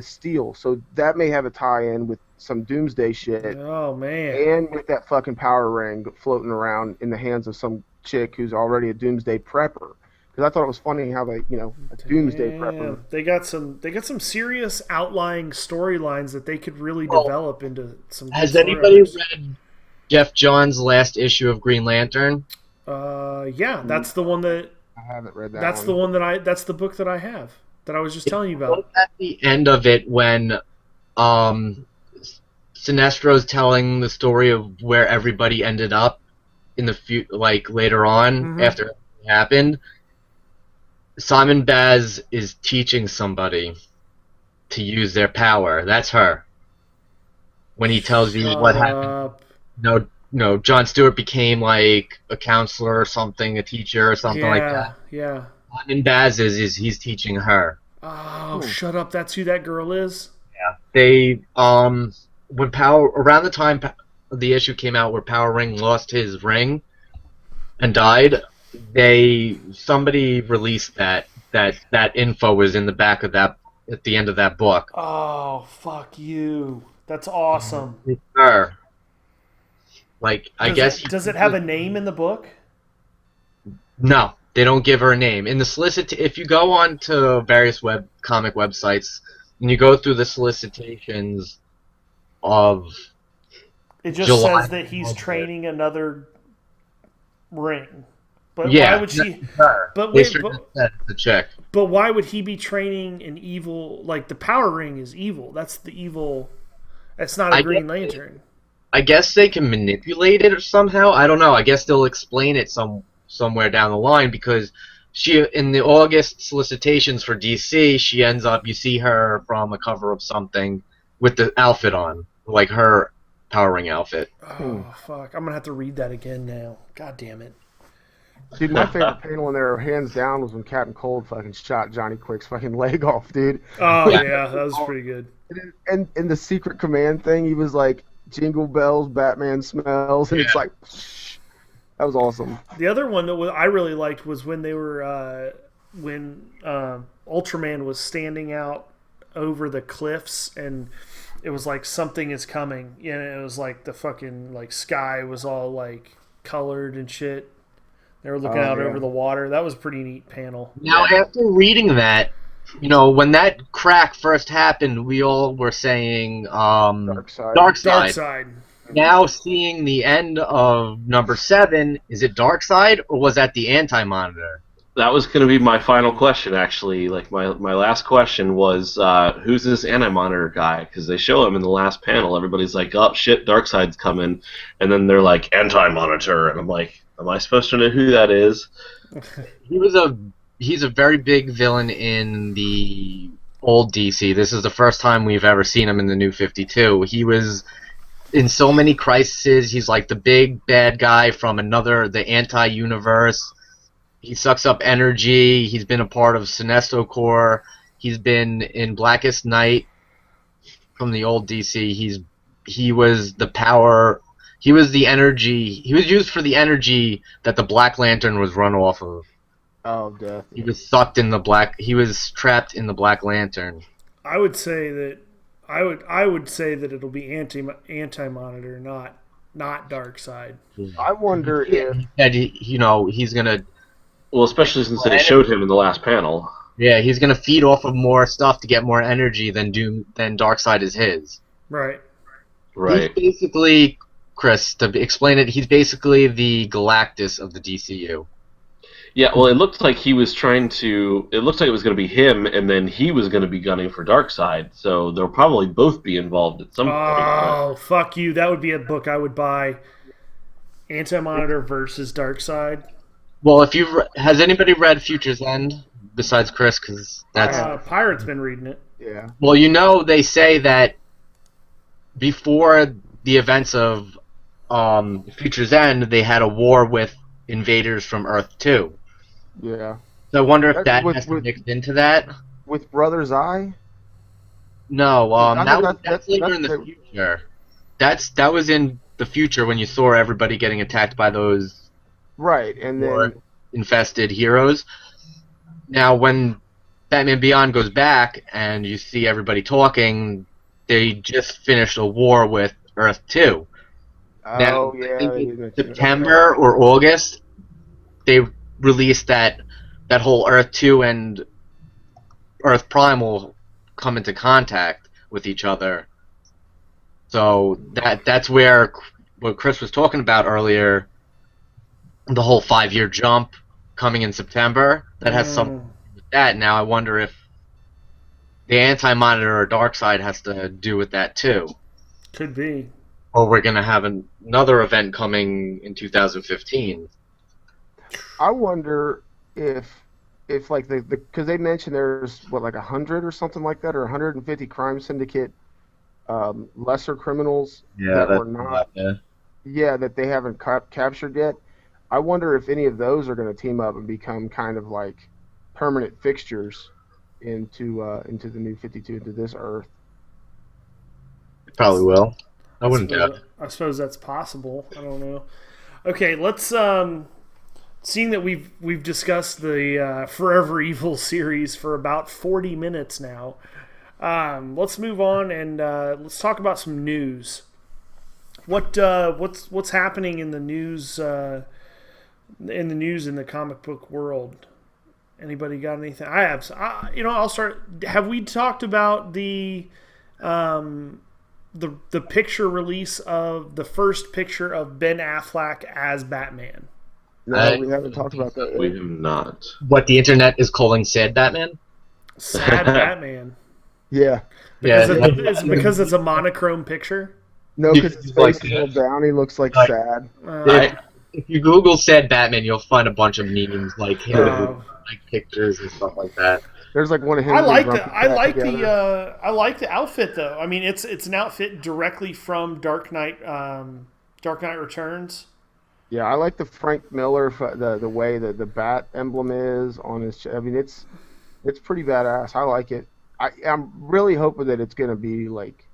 Steel. So that may have a tie-in with some Doomsday shit, Oh man. and with that fucking power ring floating around in the hands of some chick who's already a Doomsday prepper. Because I thought it was funny how they, a Doomsday prepper. They got some serious outlying storylines that they could really Well, develop into some. Good Has story anybody arcs. read Jeff Johns' last issue of Green Lantern? Yeah, that's the one that. I haven't read that. That's the one that I. That's the book that I have that I was just telling you about. Look at the end of it when Sinestro's telling the story of where everybody ended up in the later on after it happened. Simon Baz is teaching somebody to use their power. That's her. When he tells you what happened. No, Jon Stewart became like a counselor or something, a teacher or something like that. Yeah. Simon Baz he's teaching her. Oh, shut up! That's who that girl is. Yeah. They when around the time the issue came out where Power Ring lost his ring and died, somebody released that info was in the back of that at the end of that book. Oh, fuck you! That's awesome. It's her. Does it have a name in the book? No, they don't give her a name. In the if you go on to various comic websites and you go through the solicitations of it just July, says that he's training another ring. But yeah, why would she? Her. But they wait, sure said the chick. But why would he be training an evil? Like the Power Ring is evil. That's the evil. That's not a Green Lantern. I guess they can manipulate it somehow. I don't know. I guess they'll explain it somewhere down the line because she in the August solicitations for DC, she ends up. You see her from a cover of something with the outfit on, like her Power Ring outfit. Oh fuck! I'm gonna have to read that again now. God damn it. Dude, my favorite panel in there, hands down, was when Captain Cold fucking shot Johnny Quick's fucking leg off, dude. Oh yeah, that was pretty good. And the Secret Command thing, he was like, "Jingle bells, Batman smells," and it's like, that was awesome. The other one that I really liked was when they were when Ultraman was standing out over the cliffs and it was like something is coming. It was like the fucking sky was all like colored and shit. They were looking out over the water. That was a pretty neat panel. Now, after reading that, when that crack first happened, we all were saying Dark Side. Now, seeing the end of number 7, is it Dark Side or was that the Anti-Monitor? That was going to be my final question, actually. Like my last question was, who's this Anti-Monitor guy? Because they show him in the last panel. Everybody's like, "Oh shit, Darkseid's coming," and then they're like, "Anti-Monitor," and I'm like, "Am I supposed to know who that is?" He's a very big villain in the old DC. This is the first time we've ever seen him in the New 52. He was in so many crises. He's like the big bad guy from the anti-universe. He sucks up energy. He's been a part of Sinestro Corps. He's been in Blackest Night from the old DC. He was the power. He was the energy. He was used for the energy that the Black Lantern was run off of. Oh, death. He was sucked in the black. He was trapped in the Black Lantern. I would say that it'll be Anti-Monitor, not Darkseid. I wonder if he's gonna. Well, especially since they showed him in the last panel. Yeah, he's gonna feed off of more stuff to get more energy than Darkseid is his. Right. Right. He's basically, Chris, to explain it, he's basically the Galactus of the DCU. Yeah, well, it looked like he was trying to. It looked like it was going to be him, and then he was going to be gunning for Darkseid. So they'll probably both be involved at some point. Oh, fuck you! That would be a book I would buy. Anti-Monitor versus Darkseid. Well, has anybody read Future's End besides Chris? Because that's Pirate's been reading it. Yeah. Well, they say that before the events of Future's End, they had a war with invaders from Earth 2. Yeah. So I wonder if that has to mix into that. With Brother's Eye? No, that's later in the future. That was in the future when you saw everybody getting attacked by those infested heroes. Now, when Batman Beyond goes back and you see everybody talking, they just finished a war with Earth 2. Now, Oh yeah, I think they in did mention that. September or August, they released that whole Earth 2 and Earth Prime will come into contact with each other. So that's where what Chris was talking about earlier, the whole 5-year jump coming in September, that has something to do with that. Now I wonder if the Anti-Monitor or Darkseid has to do with that too. Could be. Or we're going to have another event coming in 2015. I wonder if like because they mentioned there's what, like 100 or something like that, or 150 crime syndicate lesser criminals that were not that they haven't captured yet. I wonder if any of those are going to team up and become kind of like permanent fixtures into the new 52, into this Earth. It probably will. I wouldn't doubt it. I suppose that's possible. I don't know. Okay, let's seeing that we've discussed the Forever Evil series for about 40 minutes now. Let's move on and let's talk about some news. What's happening in the news in the comic book world? Anybody got anything? I have. I'll start. Have we talked about the picture release of the first picture of Ben Affleck as Batman? No, we haven't talked about that yet. We have not. What the internet is calling sad Batman? Sad Batman. Yeah. Because it's a monochrome picture? No, because his face is all down. He looks like sad. If you Google sad Batman, you'll find a bunch of memes like him, like pictures and stuff like that. There's like one of him. I like the outfit though. I mean, it's an outfit directly from Dark Knight Returns. Yeah, I like the Frank Miller, the way that the bat emblem is on his chest. I mean, it's pretty badass. I like it. I'm really hoping that it's gonna be like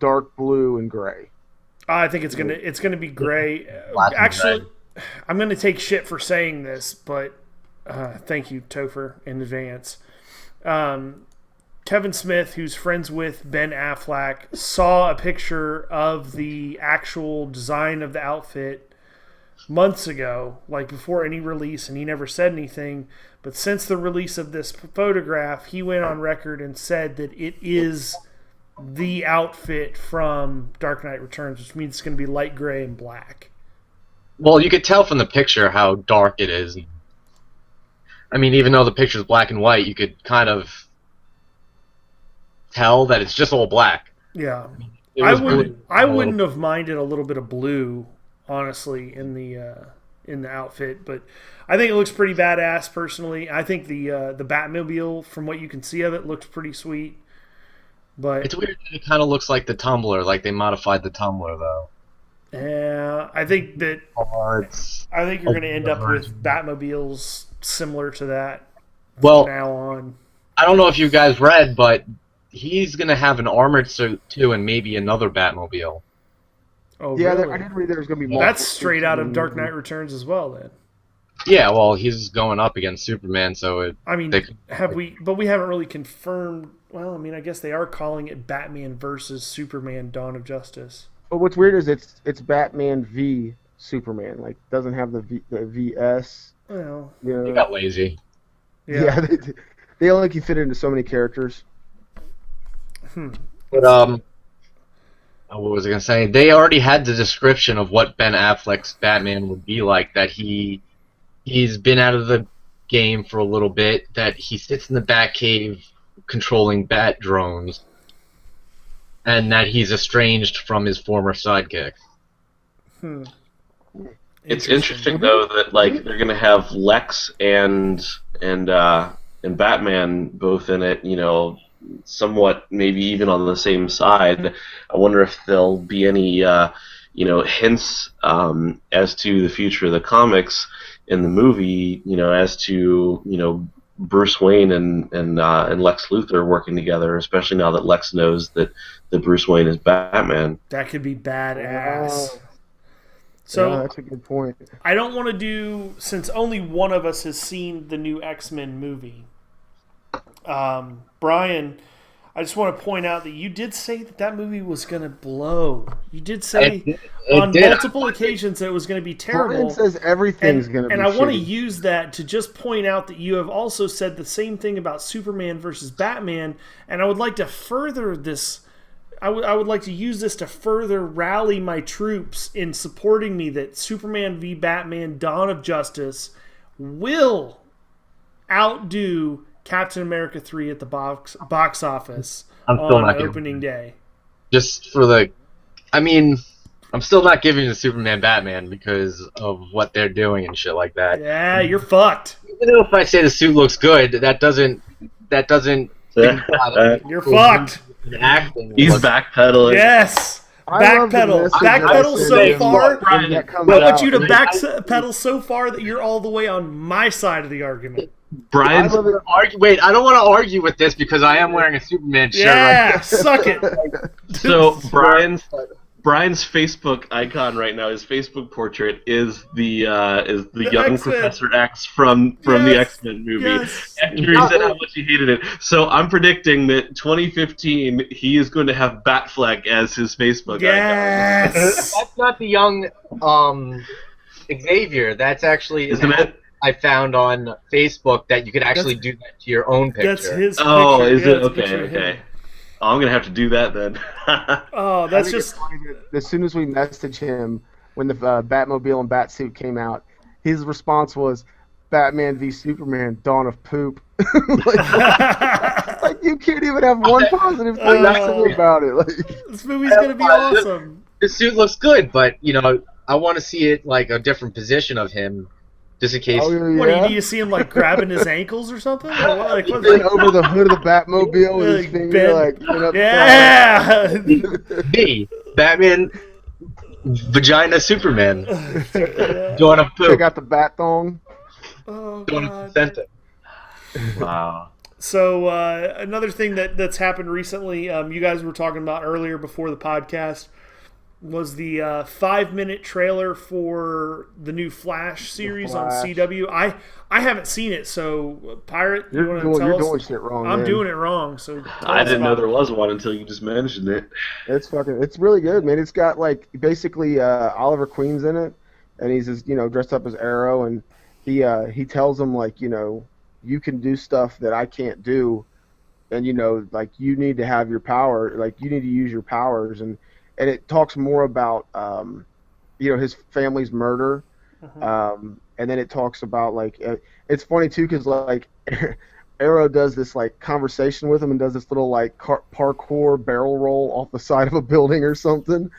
dark blue and gray. I think it's gonna be gray. Actually, I'm gonna take shit for saying this, but thank you, Topher, in advance. Kevin Smith, who's friends with Ben Affleck, saw a picture of the actual design of the outfit months ago, like before any release, and he never said anything. But since the release of this photograph, he went on record and said that it is the outfit from Dark Knight Returns, which means it's going to be light gray and black. Well, you could tell from the picture how dark it is. I mean, even though the picture is black and white, you could kind of tell that it's just all black. Yeah, I wouldn't have minded a little bit of blue, honestly, in the outfit, but I think it looks pretty badass. Personally, I think the Batmobile, from what you can see of it, looks pretty sweet. But it's weird that it kind of looks like the Tumbler, like they modified the Tumbler though. Yeah, I think you're going to end up with Batmobiles similar to that. Well, from now on, I don't know if you guys read, but he's going to have an armored suit too, and maybe another Batmobile. Oh, yeah, really? I did read there's going to be more. That's straight out of Dark Knight Returns as well, then. Yeah, well, he's going up against Superman, so But we haven't really confirmed. Well, I mean, I guess they are calling it Batman versus Superman: Dawn of Justice. But what's weird is it's Batman v Superman. Like, doesn't have the VS. Well, they got lazy. Yeah, they only can fit into so many characters. But what was I gonna say? They already had the description of what Ben Affleck's Batman would be like. That he's been out of the game for a little bit. That he sits in the Batcave controlling bat drones, and that he's estranged from his former sidekick. It's interesting though that like they're gonna have Lex and Batman both in it. You know, somewhat maybe even on the same side. I wonder if there'll be any hints as to the future of the comics in the movie. You know, as to Bruce Wayne and Lex Luthor working together, especially now that Lex knows that Bruce Wayne is Batman. That could be badass. So yeah, that's a good point. I don't want to do, since only one of us has seen the new X-Men movie, Brian, I just want to point out that you did say that movie was going to blow. You did say multiple occasions that it was going to be terrible. Brian says everything's going to be And I want to shitty. use that to just point out that you have also said the same thing about Superman versus Batman, and I would like to further this. I would like to use this to further rally my troops in supporting me that Superman v Batman Dawn of Justice will outdo Captain America 3 at the box office I'm still on not giving opening day. Just for the, I mean, I'm still not giving the Superman Batman because of what they're doing and shit like that. Yeah, you're fucked. Even if I say the suit looks good, that doesn't. You're fucked. Acting. He's backpedaling. Yes. I love the Backpedal. message Backpedal that so they far. send when that comes I want out. you to backpedal so far that you're all the way on my side of the argument. Brian's I love it. Wait, I don't want to argue with this because I am wearing a Superman shirt. Yeah, suck it. so Brian's Facebook icon right now, his Facebook portrait is the young X-Men. Professor X from the X-Men movie. Yes. After he said how much he hated it. So I'm predicting that 2015 he is going to have Batfleck as his Facebook icon. Yes. That's not the young Xavier. That's actually Isn't it? I found on Facebook that you could actually do that to your own picture. That's his picture. Oh, is Yeah, it? it's a picture of him. Okay. Oh, I'm gonna have to do that then. Oh, I that's think it's just... funny that as soon as we messaged him when the Batmobile and Batsuit came out, his response was Batman v Superman: Dawn of Poop. like you can't even have one positive thing to say about it. Like, This movie's going to be awesome. The suit looks good, but I want to see it like a different position of him, just in case. oh, yeah. What, do you need to see him, like, grabbing his ankles or something? Or what? Like, what's Bent over the hood of the Batmobile with his Like, finger, bent- like, up Yeah! Me, Batman, vagina Superman, Dawn of Check Poop, out the bat thong. Oh, Dawn of God. Placenta. Wow. So another thing that's happened recently, you guys were talking about earlier before the podcast, was the 5-minute trailer for the new Flash series on Flash. CW. I haven't seen it, so Pirate, you want to You're tell doing us? shit wrong. I'm man. doing it wrong. So tell I us didn't know about there it. was one until you just mentioned it. It's really good, man. It's got like basically Oliver Queen's in it, and he's just, dressed up as Arrow, and he tells him like you can do stuff that I can't do, and like you need to have your power, like you need to use your powers, and it talks more about his family's murder, and then it talks about like it's funny too because like Arrow does this like conversation with him and does this little like parkour barrel roll off the side of a building or something.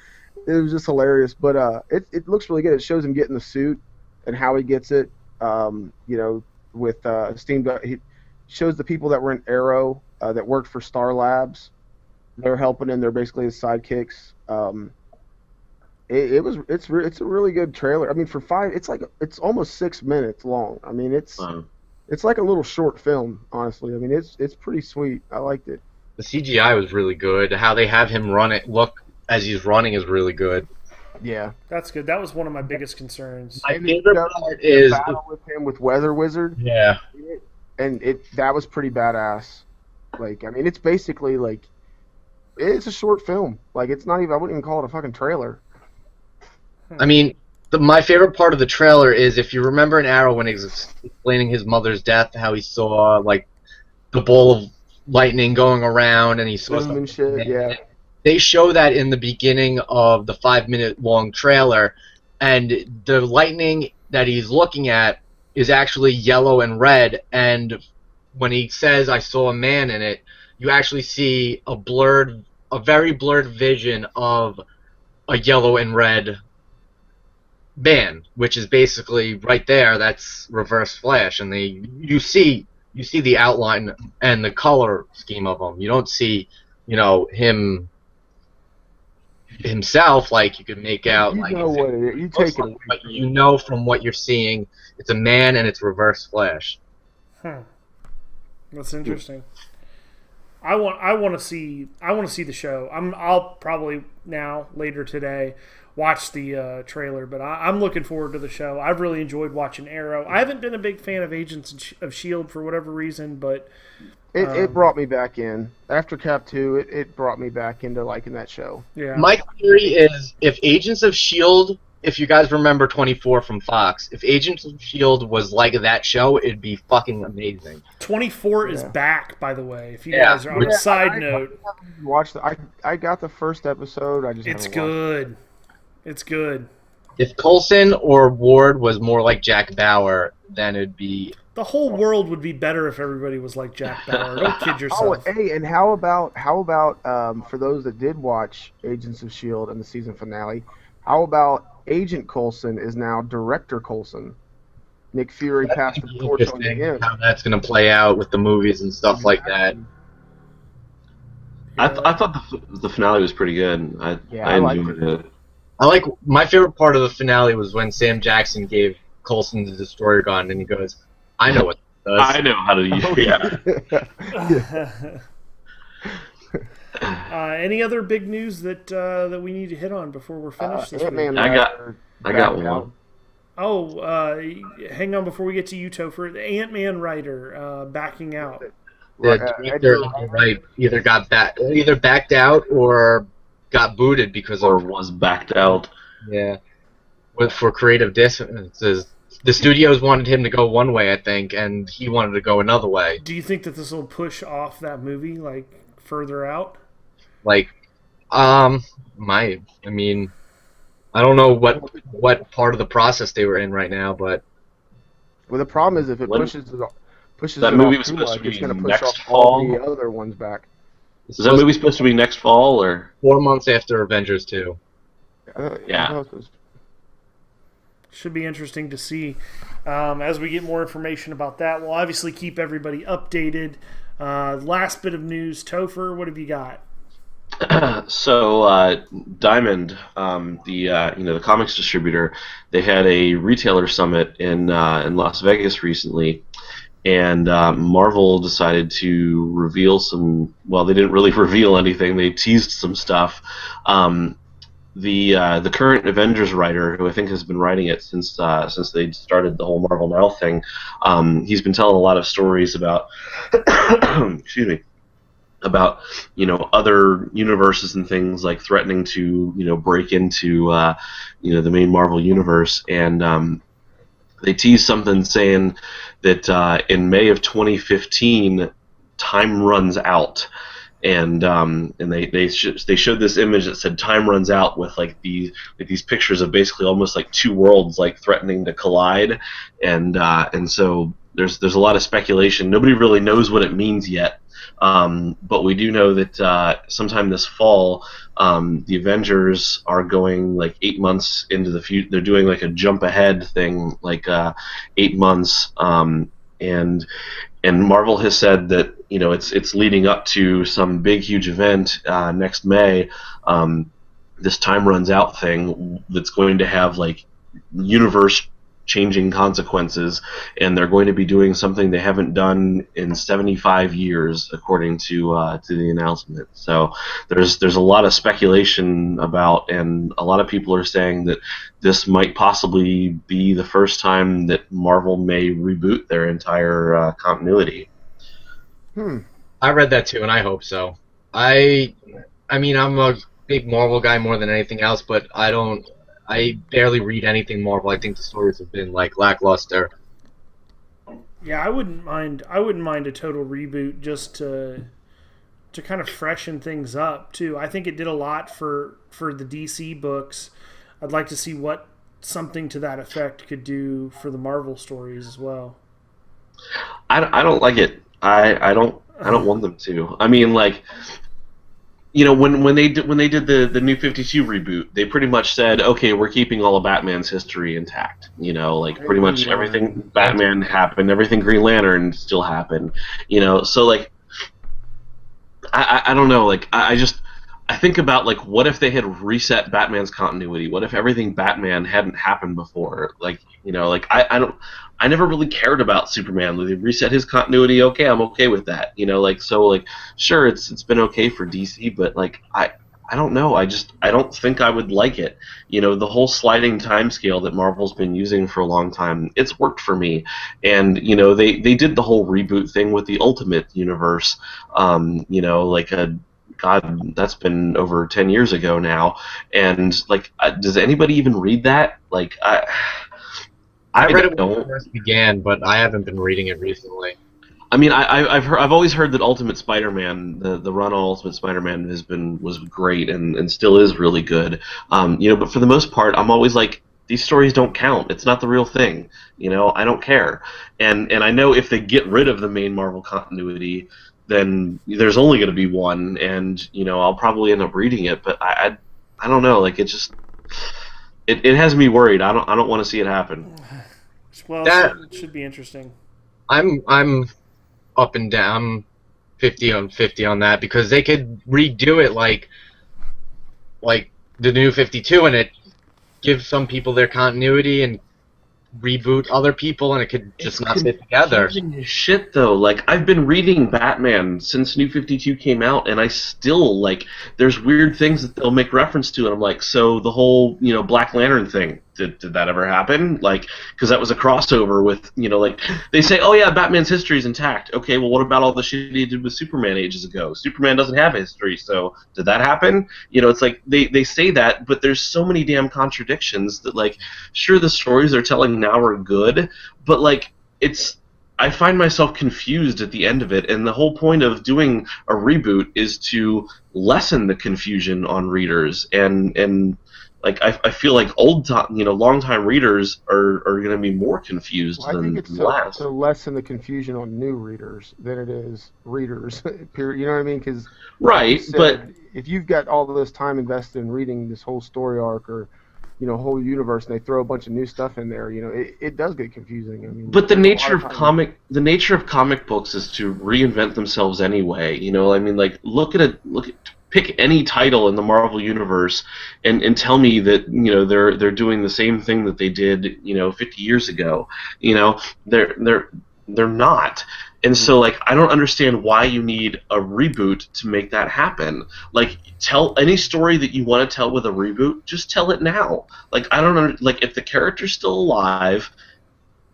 It was just hilarious, but it looks really good. It shows him getting the suit and how he gets it. With Steam, he shows the people that were in Arrow that worked for Star Labs. They're helping him. They're basically his sidekicks. It's a really good trailer. I mean, for it's almost 6 minutes long. I mean, it's like a little short film. Honestly, I mean, it's pretty sweet. I liked it. The CGI was really good. How they have him look as he's running is really good. Yeah. That's good. That was one of my biggest concerns. My And favorite the part is battle with him with Weather Wizard. yeah. And that was pretty badass. Like, I mean, it's basically like it's a short film. Like, it's not even. I wouldn't even call it a fucking trailer. I mean, my favorite part of the trailer is if you remember in Arrow when he was explaining his mother's death, how he saw like the ball of lightning going around and he saw Boom and shit. Yeah. They show that in the beginning of the 5-minute long trailer, and the lightning that he's looking at is actually yellow and red, and when he says I saw a man in it, you actually see a very blurred vision of a yellow and red man, which is basically right there. That's Reverse Flash, and you see the outline and the color scheme of him. You don't see himself, like you could make out You like know what it is. You take it away. but you know from what you're seeing it's a man and it's Reverse Flash. That's interesting. I want to see the show. I'll probably now later today watch the trailer, but I'm looking forward to the show. I've really enjoyed watching Arrow. I haven't been a big fan of Agents of Shield for whatever reason, but it brought me back in after Cap 2. It brought me back into liking that show. yeah. My theory is if Agents of S.H.I.E.L.D., if you guys remember 24 from Fox, if Agents of S.H.I.E.L.D. was like that show, it'd be fucking amazing. 24 is back, by the way. If you Yeah. guys are on a side note, I got the first episode. I just it's haven't watched good. It's good. If Coulson or Ward was more like Jack Bauer, then it'd be... The whole world would be better if everybody was like Jack Bauer. Don't kid Oh, yourself. hey, and how about for those that did watch Agents of S.H.I.E.L.D. and the season finale, how about Agent Coulson is now Director Coulson? Nick Fury passed the torch on to Interesting him. how that's going to play out with the movies and stuff like that. I thought the finale was pretty good. I liked enjoyed it. it. I like my favorite part of the finale was when Sam Jackson gave Coulson the destroyer gun, and he goes, "I know what it does." I know how to use. Yeah. Any other big news that we need to hit on before we're finished this week? Ant-Man I got backed out. one. Oh, hang on before we get to you, Topher. The Ant-Man writer backing out. The director either backed out or got booted because Or of was backed out. for creative differences. The studios wanted him to go one way, I think, and he wanted to go another way. Do you think that this will push off that movie like further out? Like, I mean, I don't know what part of the process they were in right now, but Well, the problem is if it When- pushes that it movie off was too supposed much, to be it's going to push next off all fall? the other ones back. Is that movie supposed to be next fall or? 4 months after Avengers 2. Yeah. Should be interesting to see as we get more information about that. We'll obviously keep everybody updated. Last bit of news, Topher, what have you got? So Diamond, the comics distributor, they had a retailer summit in Las Vegas recently, and Marvel decided to reveal some. Well, they didn't really reveal anything. They teased some stuff. The current Avengers writer, who I think has been writing it since they started the whole Marvel Now thing, he's been telling a lot of stories about excuse me, about other universes and things like threatening to break into the main Marvel universe, and they teased something saying that in May of 2015 time runs out. And they showed this image that said time runs out with like these pictures of basically almost like two worlds like threatening to collide, and so there's a lot of speculation. Nobody really knows what it means yet, but we do know that sometime this fall the Avengers are going like 8 months into the future. They're doing like a jump ahead thing, like 8 months, and Marvel has said that it's leading up to some big huge event next May. This time runs out thing that's going to have like universe changing consequences, and they're going to be doing something they haven't done in 75 years, according to the announcement. So there's a lot of speculation about, and a lot of people are saying that this might possibly be the first time that Marvel may reboot their entire continuity. I read that too, and I hope so. I mean, I'm a big Marvel guy more than anything else, but I barely read anything Marvel. I think the stories have been like lackluster. Yeah, I wouldn't mind a total reboot just to kind of freshen things up too. I think it did a lot for the DC books. I'd like to see what something to that effect could do for the Marvel stories as well. I don't like it. I don't want them to. I mean, like, when they did the New 52 reboot, they pretty much said, okay, we're keeping all of Batman's history intact. Like pretty much everything Batman happened, everything Green Lantern still happened. So like, I don't know. Like I I think about like what if they had reset Batman's continuity? What if everything Batman hadn't happened before? Like like I never really cared about Superman. They reset his continuity. Okay, I'm okay with that. Like so like sure it's been okay for DC, but like I don't know. I don't think I would like it. The whole sliding time scale that Marvel's been using for a long time, it's worked for me. And they did the whole reboot thing with the Ultimate Universe. Like a God, that's been over 10 years ago now. And like, does anybody even read that? Like, I read it when don't. it first began, but I haven't been reading it recently. I mean, I've always heard that Ultimate Spider-Man, the run on Ultimate Spider-Man was great and still is really good. But for the most part, I'm always like, these stories don't count. It's not the real thing. I don't care. And I know if they get rid of the main Marvel continuity, then there's only going to be one, and I'll probably end up reading it. But I don't know. Like it just it has me worried. I don't want to see it happen. Well, it should be interesting. I'm up and down, 50 on 50 on that, because they could redo it like the New 52, and it gives some people their continuity and reboot other people, and it could just not fit together. Shit though, like I've been reading Batman since New 52 came out, and I still like there's weird things that they'll make reference to, and I'm like, so the whole Black Lantern thing, did that ever happen? Like, because that was a crossover with like they say, oh yeah, Batman's history is intact. Okay, well what about all the shit he did with Superman ages ago? Superman doesn't have a history, so did that happen? It's like they say that, but there's so many damn contradictions that like, sure the stories they're telling now are good, but like I find myself confused at the end of it, and the whole point of doing a reboot is to lessen the confusion on readers, and like I feel like long-time readers are going to be more confused I than think it's last. to lessen the confusion on new readers than it is readers. Period. You know what I mean? Because Right, but if you've got all of this time invested in reading this whole story arc or whole universe, and they throw a bunch of new stuff in there, it does get confusing. I mean, but the nature of comic books is to reinvent themselves anyway. I mean, like pick any title in the Marvel universe and tell me that they're doing the same thing that they did 50 years ago. They're not. And so like I don't understand why you need a reboot to make that happen. Like tell any story that you want to tell with a reboot, just tell it now. Like I don't know, like if the character's still alive,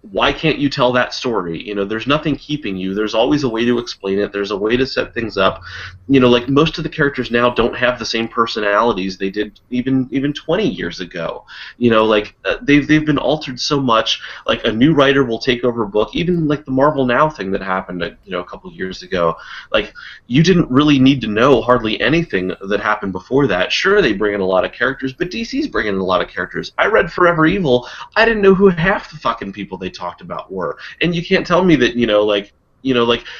why can't you tell that story? There's nothing keeping you. There's always a way to explain it. There's a way to set things up. Like most of the characters now don't have the same personalities they did even 20 years ago. Like they've been altered so much. Like a new writer will take over a book. Even like the Marvel Now thing that happened a couple years ago. Like you didn't really need to know hardly anything that happened before that. Sure, they bring in a lot of characters, but DC's bringing in a lot of characters. I read Forever Evil. I didn't know who half the fucking people they talked about were, and you can't tell me that like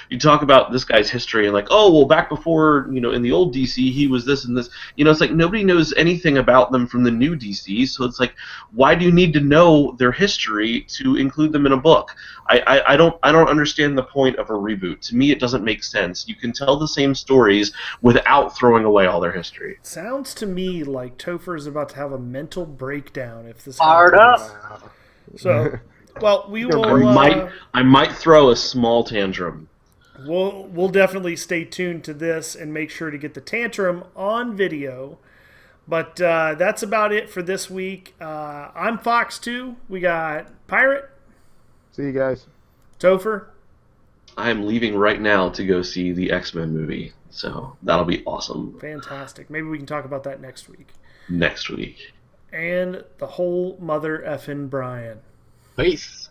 you talk about this guy's history and like, oh well, back before in the old DC he was this and this. It's like nobody knows anything about them from the new DC, so it's like, why do you need to know their history to include them in a book? I don't understand the point of a reboot. To me, it doesn't make sense. You can tell the same stories without throwing away all their history. Sounds to me like Topher is about to have a mental breakdown if this Fired happens. up. So, well, we will. I might throw a small tantrum. We'll definitely stay tuned to this and make sure to get the tantrum on video. But that's about it for this week. I'm phoxxtwo. We got Pirate. See you guys. Topher. I'm leaving right now to go see the X-Men movie, so that'll be awesome. Fantastic. Maybe we can talk about that next week. Next week. And the whole mother effing Brian. Peace.